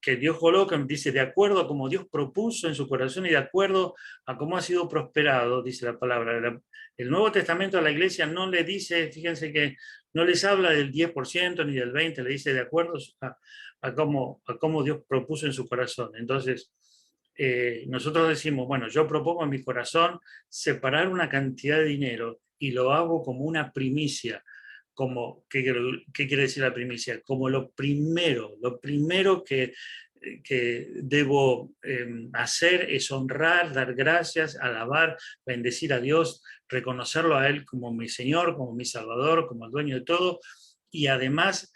que Dios coloca, dice, de acuerdo a como Dios propuso en su corazón y de acuerdo a cómo ha sido prosperado, dice la palabra. El Nuevo Testamento a la iglesia no le dice, fíjense que no les habla del 10% ni del 20%, le dice de acuerdo a cómo Dios propuso en su corazón. Entonces, nosotros decimos, bueno, yo propongo en mi corazón separar una cantidad de dinero y lo hago como una primicia. ¿Qué quiere decir la primicia? Como lo primero que debo hacer es honrar, dar gracias, alabar, bendecir a Dios, reconocerlo a Él como mi Señor, como mi Salvador, como el dueño de todo, y además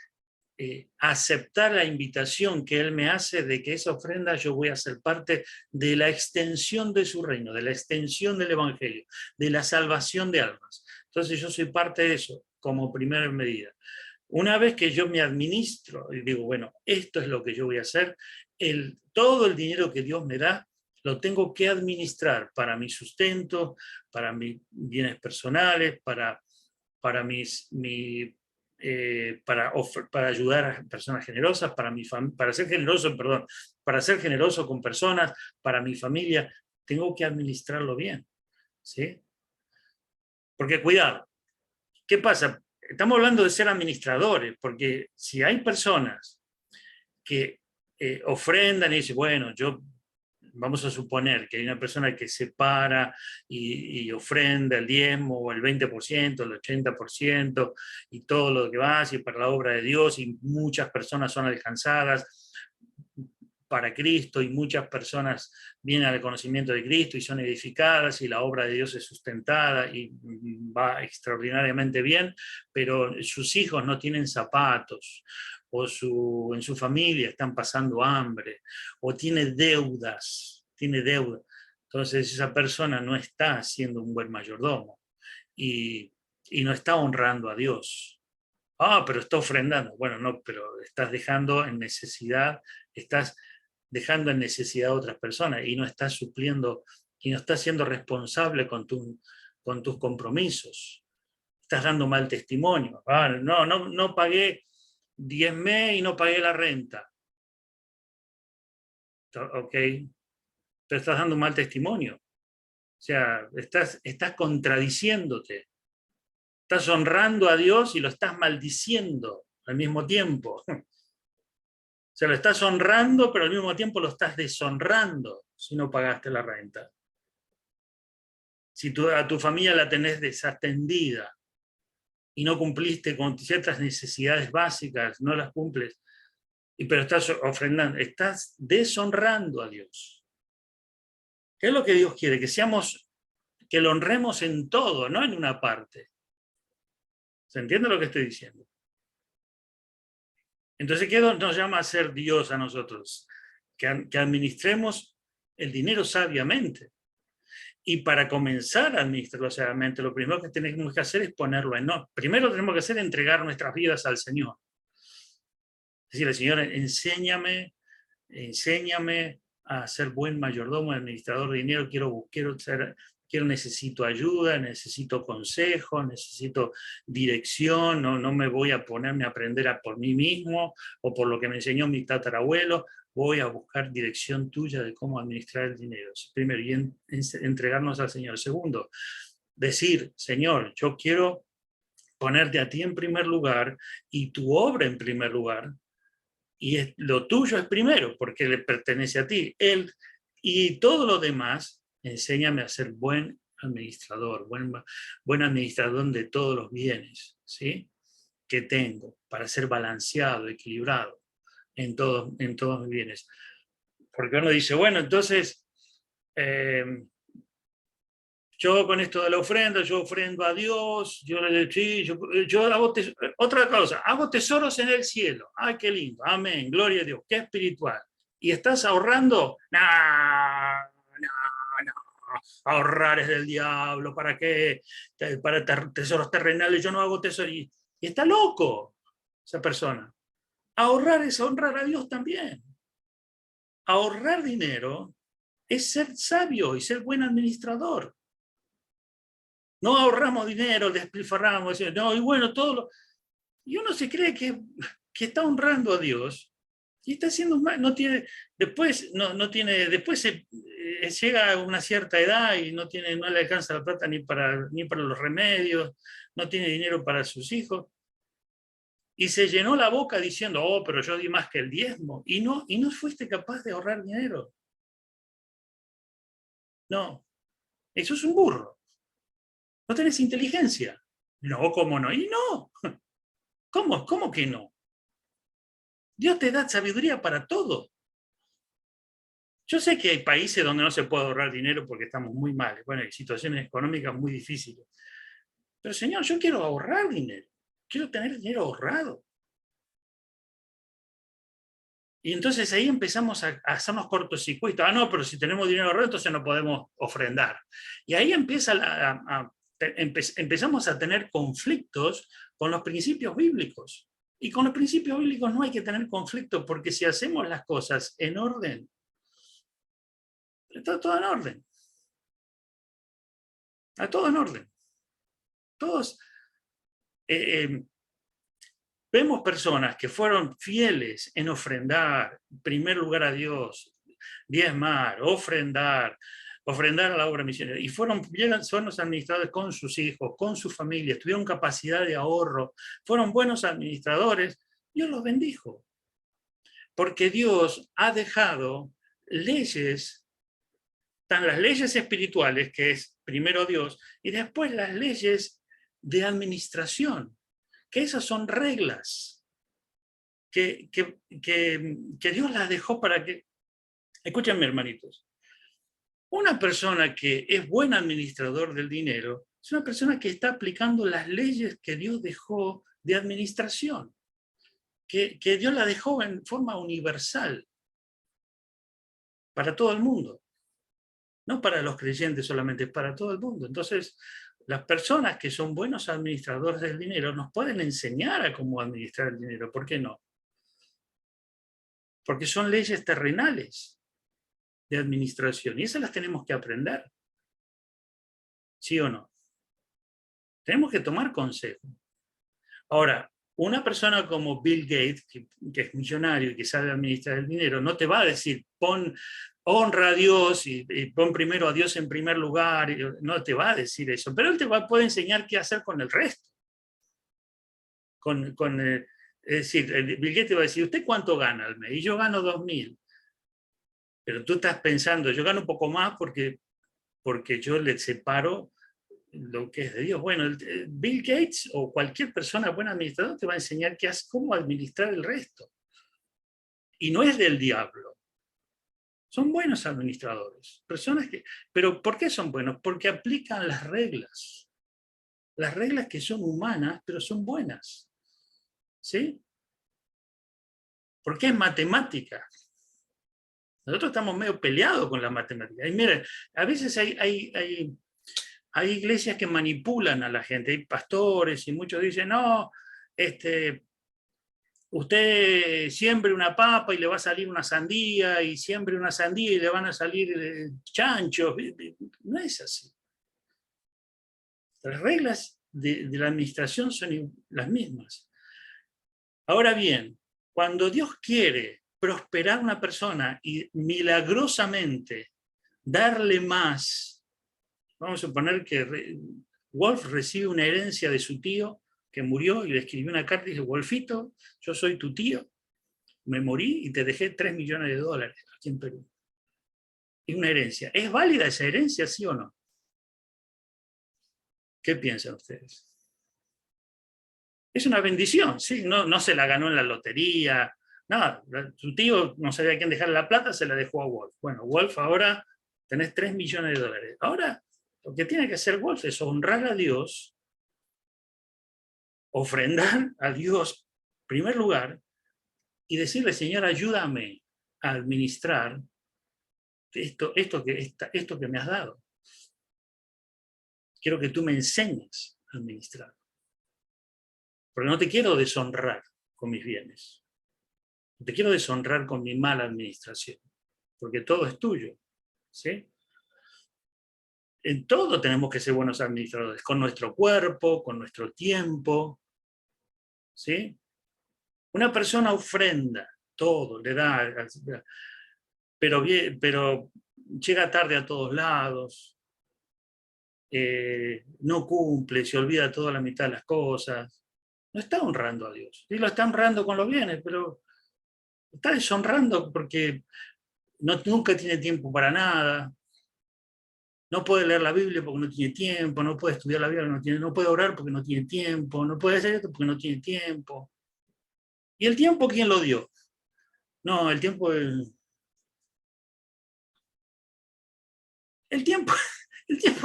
aceptar la invitación que Él me hace de que esa ofrenda yo voy a ser parte de la extensión de su reino, de la extensión del Evangelio, de la salvación de almas. Entonces yo soy parte de eso, como primera medida. Una vez que yo me administro y digo, bueno, esto es lo que yo voy a hacer, todo el dinero que Dios me da, lo tengo que administrar para mi sustento, para mis bienes personales, para ayudar a personas generosas, para ser generoso con personas, para mi familia, tengo que administrarlo bien, ¿sí? Porque cuidado, ¿qué pasa? Estamos hablando de ser administradores, porque si hay personas que ofrendan y dicen, bueno, vamos a suponer que hay una persona que separa y ofrenda el 10% o el 20%, el 80% y todo lo que va así para la obra de Dios, y muchas personas son alcanzadas para Cristo y muchas personas vienen al conocimiento de Cristo y son edificadas y la obra de Dios es sustentada y va extraordinariamente bien, pero sus hijos no tienen zapatos, o en su familia están pasando hambre, o tiene deuda. Entonces esa persona no está siendo un buen mayordomo y no está honrando a Dios. Pero está ofrendando. Bueno, no, pero estás dejando en necesidad, estás dejando en necesidad a otras personas y no estás supliendo y no estás siendo responsable con tus compromisos. Estás dando mal testimonio. No pagué 10 meses y no pagué la renta. Ok, pero estás dando un mal testimonio. O sea, estás contradiciéndote. Estás honrando a Dios y lo estás maldiciendo al mismo tiempo. O sea, lo estás honrando, pero al mismo tiempo lo estás deshonrando si no pagaste la renta. Si a tu familia la tenés desatendida y no cumpliste con ciertas necesidades básicas, no las cumples, pero estás ofrendando, estás deshonrando a Dios. ¿Qué es lo que Dios quiere? Que lo honremos en todo, no en una parte. ¿Se entiende lo que estoy diciendo? Entonces, ¿qué nos llama a ser Dios a nosotros? Que administremos el dinero sabiamente. Y para comenzar a administrarlo sabiamente, lo primero que tenemos que hacer es ponerlo en orden. Primero tenemos que hacer entregar nuestras vidas al Señor. Decirle, Señor, enséñame a ser buen mayordomo, administrador de dinero, necesito ayuda, necesito consejo, necesito dirección, no me voy a ponerme a aprender por mí mismo o por lo que me enseñó mi tatarabuelo, voy a buscar dirección tuya de cómo administrar el dinero. Primero, y entregarnos al Señor. Segundo, decir, Señor, yo quiero ponerte a ti en primer lugar y tu obra en primer lugar, y lo tuyo es primero, porque le pertenece a ti. Y todo lo demás, enséñame a ser buen administrador, buen administrador de todos los bienes, ¿sí?, que tengo, para ser balanceado, equilibrado en todos mis bienes. Porque uno dice, bueno, entonces, yo con esto de la ofrenda, yo ofrendo a Dios, yo hago otra cosa, hago tesoros en el cielo. ¡Ay, qué lindo! Amén, gloria a Dios, qué espiritual. ¿Y estás ahorrando? No. Ahorrar es del diablo, ¿para qué? Para tesoros terrenales, yo no hago tesoros. Y está loco esa persona. Ahorrar es honrar a Dios también. Ahorrar dinero es ser sabio y ser buen administrador. No ahorramos dinero, despilfarramos, no, y bueno, y uno se cree que está honrando a Dios y está haciendo mal, después llega a una cierta edad y no le alcanza la plata ni para los remedios, no tiene dinero para sus hijos, y se llenó la boca diciendo, oh, pero yo di más que el diezmo, y no fuiste capaz de ahorrar dinero. No, eso es un burro. ¿No tenés inteligencia? No, ¿cómo no? Y no. ¿Cómo que no? Dios te da sabiduría para todo. Yo sé que hay países donde no se puede ahorrar dinero porque estamos muy mal. Bueno, hay situaciones económicas muy difíciles. Pero, Señor, yo quiero ahorrar dinero. Quiero tener dinero ahorrado. Y entonces ahí empezamos a hacernos cortocircuitos. Ah, no, pero si tenemos dinero ahorrado, entonces no podemos ofrendar. Y ahí empezamos a tener conflictos con los principios bíblicos. Y con los principios bíblicos no hay que tener conflicto, porque si hacemos las cosas en orden, está todo en orden. Está todo en orden. Todos vemos personas que fueron fieles en ofrendar, en primer lugar a Dios, diezmar, ofrendar a la obra misionera, y fueron buenos administradores con sus hijos, con sus familias, tuvieron capacidad de ahorro, fueron buenos administradores, Dios los bendijo. Porque Dios ha dejado leyes, están las leyes espirituales, que es primero Dios, y después las leyes de administración, que esas son reglas que Dios las dejó para que... Escúchenme, hermanitos. Una persona que es buen administrador del dinero es una persona que está aplicando las leyes que Dios dejó de administración, que Dios la dejó en forma universal para todo el mundo. No para los creyentes solamente, para todo el mundo. Entonces, las personas que son buenos administradores del dinero nos pueden enseñar a cómo administrar el dinero. ¿Por qué no? Porque son leyes terrenales de administración y esas las tenemos que aprender. ¿Sí o no? Tenemos que tomar consejo. Ahora, una persona como Bill Gates, que es millonario y que sabe administrar el dinero, no te va a decir, honra a Dios y pon primero a Dios en primer lugar. No te va a decir eso, pero él puede enseñar qué hacer con el resto. Es decir, Bill Gates te va a decir, ¿usted cuánto gana al mes? Y yo gano 2.000. Pero tú estás pensando, yo gano un poco más porque yo le separo lo que es de Dios. Bueno, Bill Gates o cualquier persona buena administradora te va a enseñar cómo administrar el resto. Y no es del diablo. Son buenos administradores. Pero ¿por qué son buenos? Porque aplican las reglas. Las reglas que son humanas, pero son buenas. ¿Sí? porque es matemática. Nosotros estamos medio peleados con la matemática. Y miren, a veces hay iglesias que manipulan a la gente, hay pastores y muchos dicen, no, usted siembre una papa y le va a salir una sandía, y siembre una sandía y le van a salir chanchos. No es así. Las reglas de la administración son las mismas. Ahora bien, cuando Dios quiere prosperar a una persona y milagrosamente darle más, vamos a suponer que Wolf recibe una herencia de su tío que murió y le escribió una carta y dice, Wolfito, yo soy tu tío, me morí y te dejé $3 millones aquí en Perú. Es una herencia. ¿Es válida esa herencia, sí o no? ¿Qué piensan ustedes? Es una bendición, ¿sí? No se la ganó en la lotería, nada. Su tío no sabía a quién dejar la plata, se la dejó a Wolf. Bueno, Wolf, ahora tenés $3 millones. Ahora, lo que tiene que hacer Wolf es honrar a Dios, ofrendar a Dios en primer lugar, y decirle, Señor, ayúdame a administrar esto que me has dado. Quiero que tú me enseñes a administrar. Porque no te quiero deshonrar con mis bienes. No te quiero deshonrar con mi mala administración. Porque todo es tuyo. ¿Sí? En todo tenemos que ser buenos administradores. Con nuestro cuerpo, con nuestro tiempo. ¿Sí? Una persona ofrenda todo, le da, pero llega tarde a todos lados, no cumple, se olvida toda la mitad de las cosas. No está honrando a Dios. Sí lo está honrando con los bienes, pero está deshonrando porque nunca tiene tiempo para nada. No puede leer la Biblia porque no tiene tiempo, no puede estudiar la Biblia, no puede orar porque no tiene tiempo, no puede hacer esto porque no tiene tiempo. ¿Y el tiempo quién lo dio? No, el tiempo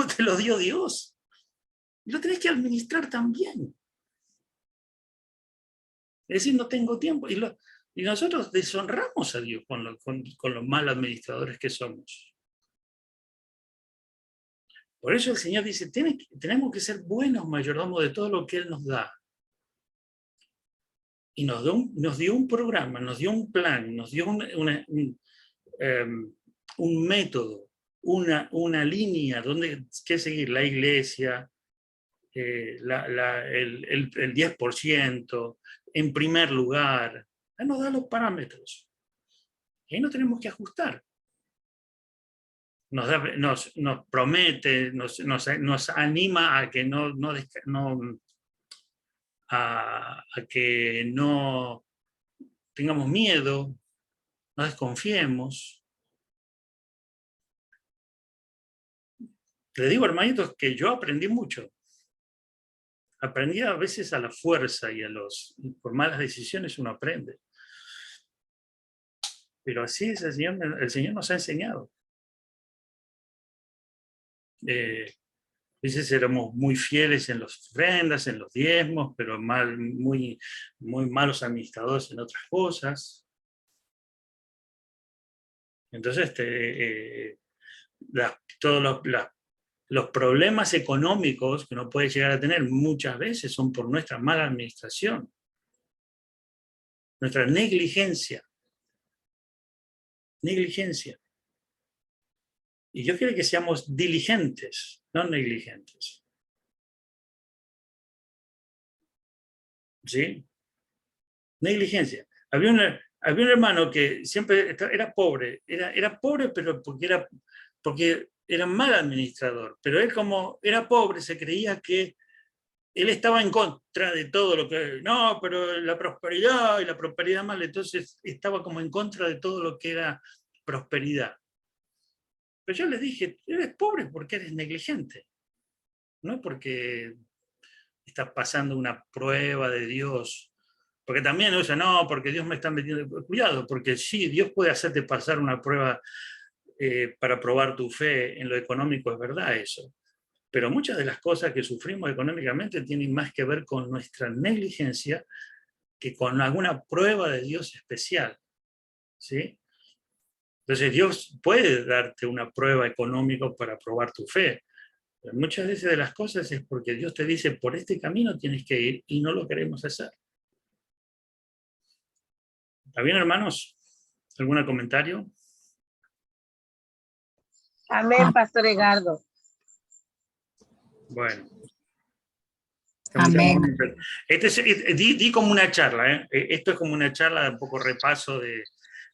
te lo dio Dios. Y lo tenés que administrar también. Es decir, no tengo tiempo. Y nosotros deshonramos a Dios con los mal administradores que somos. Por eso el Señor dice, tenemos que ser buenos mayordomos de todo lo que Él nos da. Y nos dio un programa, nos dio un plan, nos dio un método, una línea que seguir. La iglesia, el 10%, en primer lugar. Él nos da los parámetros. Y ahí no tenemos que ajustar. Nos promete, nos anima a que a que no tengamos miedo, no desconfiemos. Le digo, hermanitos, que yo aprendí mucho. Aprendí a veces a la fuerza y por malas decisiones uno aprende. Pero así es, el Señor nos ha enseñado. A veces éramos muy fieles en las ofrendas, en los diezmos, pero muy malos administradores en otras cosas. Entonces, todos los problemas económicos que uno puede llegar a tener muchas veces son por nuestra mala administración, nuestra negligencia. Y yo quiero que seamos diligentes, no negligentes. ¿Sí? Negligencia. Había un hermano que siempre era pobre. Era pobre, pero porque era mal administrador. Pero él, como era pobre, se creía que él estaba en contra de todo lo que... No, pero la prosperidad y la prosperidad mal. Entonces estaba como en contra de todo lo que era prosperidad. Pero yo les dije, eres pobre porque eres negligente, no porque estás pasando una prueba de Dios. Porque también usa, no, porque Dios me está metiendo... Cuidado, porque sí, Dios puede hacerte pasar una prueba para probar tu fe en lo económico, es verdad eso. Pero muchas de las cosas que sufrimos económicamente tienen más que ver con nuestra negligencia que con alguna prueba de Dios especial, ¿sí? Entonces Dios puede darte una prueba económica para probar tu fe. Pero muchas veces de las cosas es porque Dios te dice, por este camino tienes que ir y no lo queremos hacer. ¿Está bien, hermanos? ¿Algún comentario? Amén, Pastor Edgardo. Bueno. Amén. Di como una charla, ¿eh? Esto es como una charla, un poco repaso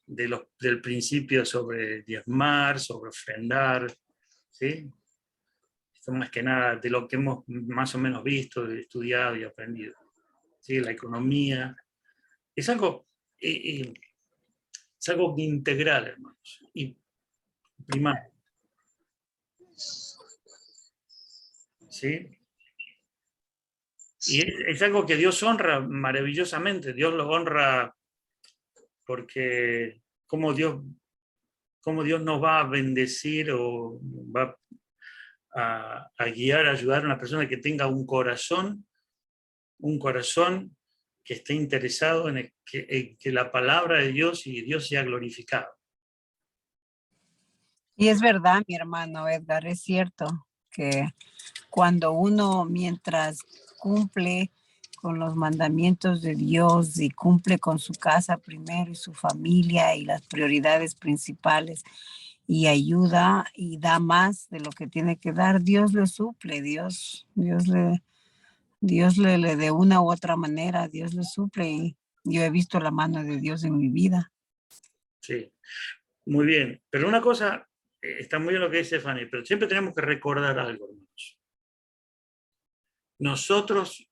del principio sobre diezmar, sobre ofrendar, ¿sí? Esto más que nada de lo que hemos más o menos visto, estudiado y aprendido, ¿sí? La economía. Es algo integral, hermanos, y primario. ¿Sí? Y es algo que Dios honra maravillosamente. Dios lo honra porque cómo Dios nos va a bendecir o va a guiar, a ayudar a una persona que tenga un corazón que esté interesado en que la palabra de Dios y Dios sea glorificado. Y es verdad, mi hermano Edgar, es cierto que cuando uno, mientras cumple con los mandamientos de Dios y cumple con su casa primero y su familia y las prioridades principales y ayuda y da más de lo que tiene que dar, Dios le suple, Dios le de una u otra manera, Dios le suple, y yo he visto la mano de Dios en mi vida. Sí, muy bien. Pero una cosa, está muy bien lo que dice Fanny, pero siempre tenemos que recordar algo, hermanos. Nosotros,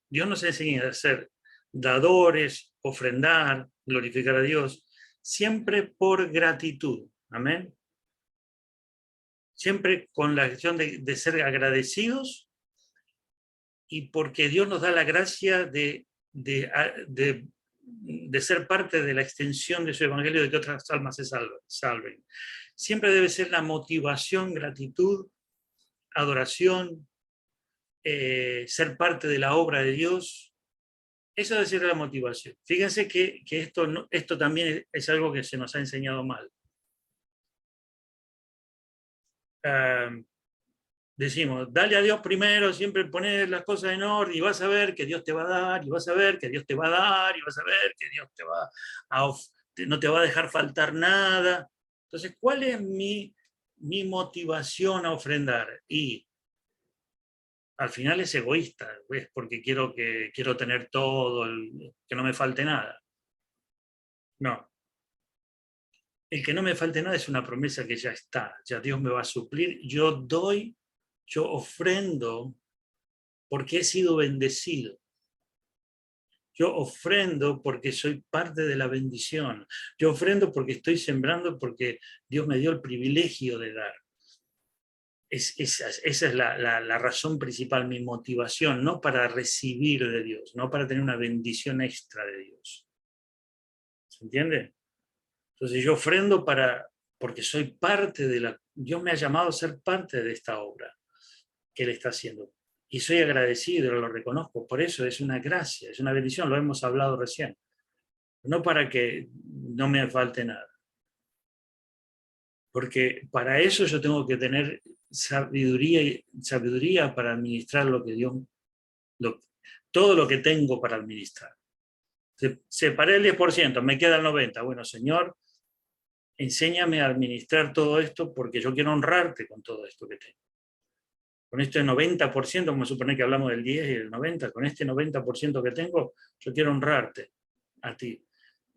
Dios nos enseña a ser dadores, ofrendar, glorificar a Dios, siempre por gratitud. Amén. Siempre con la acción de ser agradecidos y porque Dios nos da la gracia de ser parte de la extensión de su evangelio, de que otras almas se salven. Siempre debe ser la motivación, gratitud, adoración, ser parte de la obra de Dios. Esa debe ser la motivación. Fíjense que esto también es algo que se nos ha enseñado mal. Decimos, dale a Dios primero, siempre poner las cosas en orden y vas a ver que Dios te va a dar, y vas a ver que Dios te va a dar, y vas a ver que Dios no te va a dejar faltar nada. Entonces, ¿cuál es mi motivación a ofrendar? Y al final es egoísta, es porque quiero tener todo, que no me falte nada. No. El que no me falte nada es una promesa que ya está, ya Dios me va a suplir. Yo ofrendo porque he sido bendecido. Yo ofrendo porque soy parte de la bendición. Yo ofrendo porque estoy sembrando, porque Dios me dio el privilegio de dar. Esa es la razón principal, mi motivación, no para recibir de Dios, no para tener una bendición extra de Dios. ¿Se entiende? Entonces yo ofrendo porque soy parte Dios me ha llamado a ser parte de esta obra que Él está haciendo. Y soy agradecido, lo reconozco. Por eso es una gracia, es una bendición, lo hemos hablado recién. No para que no me falte nada. Porque para eso yo tengo que tener sabiduría para administrar todo lo que tengo para administrar. Separé el 10%, me queda el 90%. Bueno, Señor, enséñame a administrar todo esto porque yo quiero honrarte con todo esto que tengo. Con este 90%, como supone que hablamos del 10 y del 90, con este 90% que tengo, yo quiero honrarte a ti,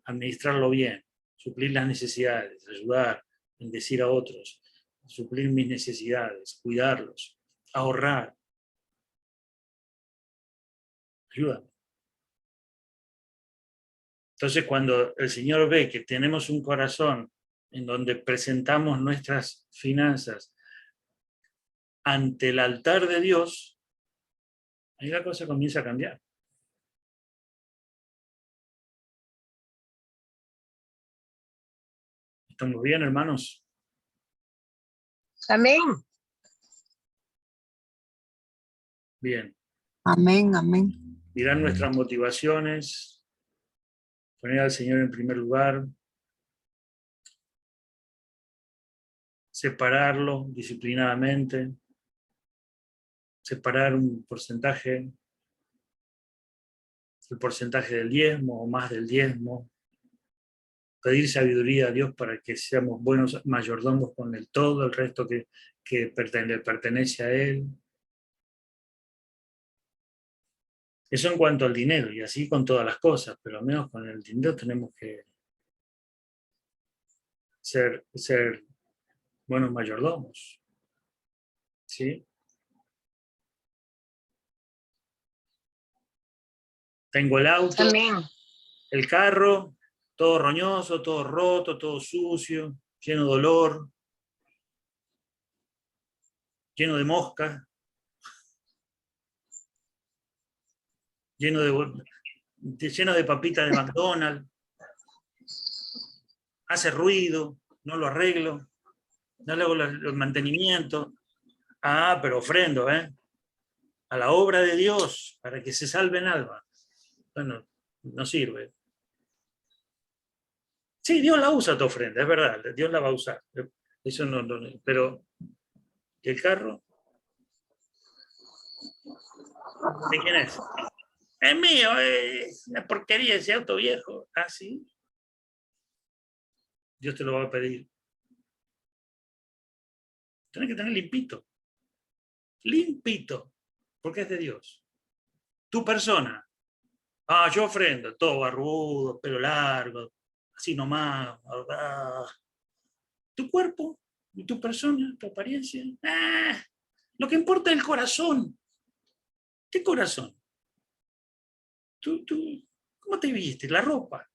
administrarlo bien, suplir las necesidades, ayudar, bendecir a otros, suplir mis necesidades, cuidarlos, ahorrar. Ayúdame. Entonces, cuando el Señor ve que tenemos un corazón en donde presentamos nuestras finanzas ante el altar de Dios, ahí la cosa comienza a cambiar. ¿Estamos bien, hermanos? Amén. Bien. Amén, amén. Mirar nuestras motivaciones, Poner al Señor en primer lugar. Separarlo disciplinadamente. Separar un porcentaje, el porcentaje del diezmo o más del diezmo. Pedir sabiduría a Dios para que seamos buenos mayordomos con el todo, el resto que pertenece a Él. Eso en cuanto al dinero, y así con todas las cosas, pero al menos con el dinero tenemos que ser buenos mayordomos. ¿Sí? Tengo el auto, Amén. el carro, todo roñoso, todo roto, todo sucio, lleno de olor, lleno de moscas, lleno de papitas de McDonald's, hace ruido, no lo arreglo, no le hago el mantenimiento. Ah, pero ofrendo, a la obra de Dios, para que se salven almas. Bueno, no sirve. Sí, Dios la usa tu ofrenda, es verdad, Dios la va a usar. Eso no, pero ¿y el carro? ¿De quién es? Es mío, es una porquería ese auto viejo. Ah, sí. Dios te lo va a pedir. Tienes que tener limpito. Limpito, porque es de Dios. Tu persona. Ah, yo ofrendo, todo barbudo, pelo largo, así nomás. Tu cuerpo, y tu persona, tu apariencia. Lo que importa es el corazón. ¿Qué corazón? ¿Cómo te viste? La ropa.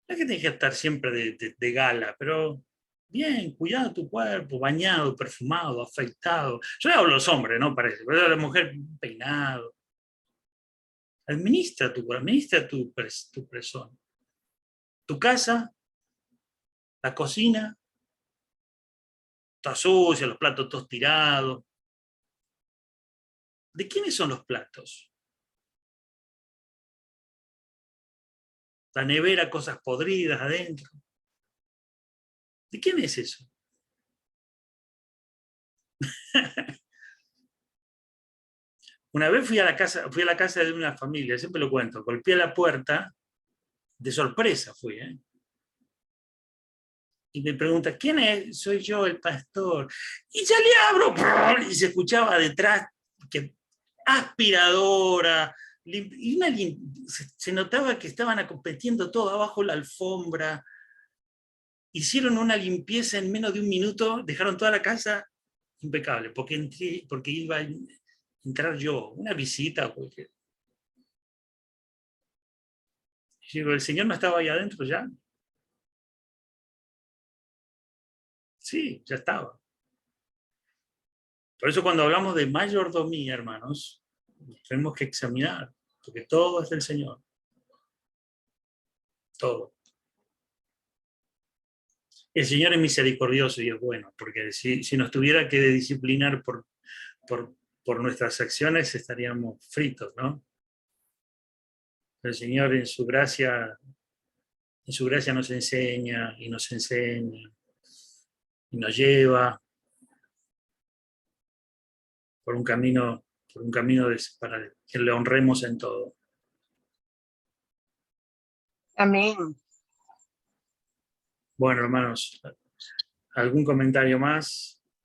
No es que tengas que estar siempre de gala, pero bien, cuidado tu cuerpo, bañado, perfumado, afeitado. Yo le hablo a los hombres, ¿no? Parece, pero a la mujer peinado. Administra tu persona. Tu casa, la cocina, toda sucia, los platos todos tirados. ¿De quiénes son los platos? La nevera, cosas podridas adentro. ¿De quién es eso? Una vez fui a la casa de una familia, siempre lo cuento, golpeé la puerta, de sorpresa fui, y me pregunta, ¿quién es? Soy yo, el pastor. Y ya le abro, y se escuchaba detrás que aspiradora, y se notaba que estaban acometiendo todo abajo la alfombra. Hicieron una limpieza en menos de un minuto, dejaron toda la casa impecable, porque iba a entrar yo, una visita o cualquier. Digo, ¿el Señor no estaba ahí adentro ya? Sí, ya estaba. Por eso cuando hablamos de mayordomía, hermanos, tenemos que examinar, porque todo es del Señor. Todo. El Señor es misericordioso y es bueno, porque si nos tuviera que disciplinar por nuestras acciones, estaríamos fritos, ¿no? El Señor en su gracia nos enseña y nos enseña y nos lleva por un camino para que le honremos en todo. Amén. Bueno, hermanos, ¿algún comentario más?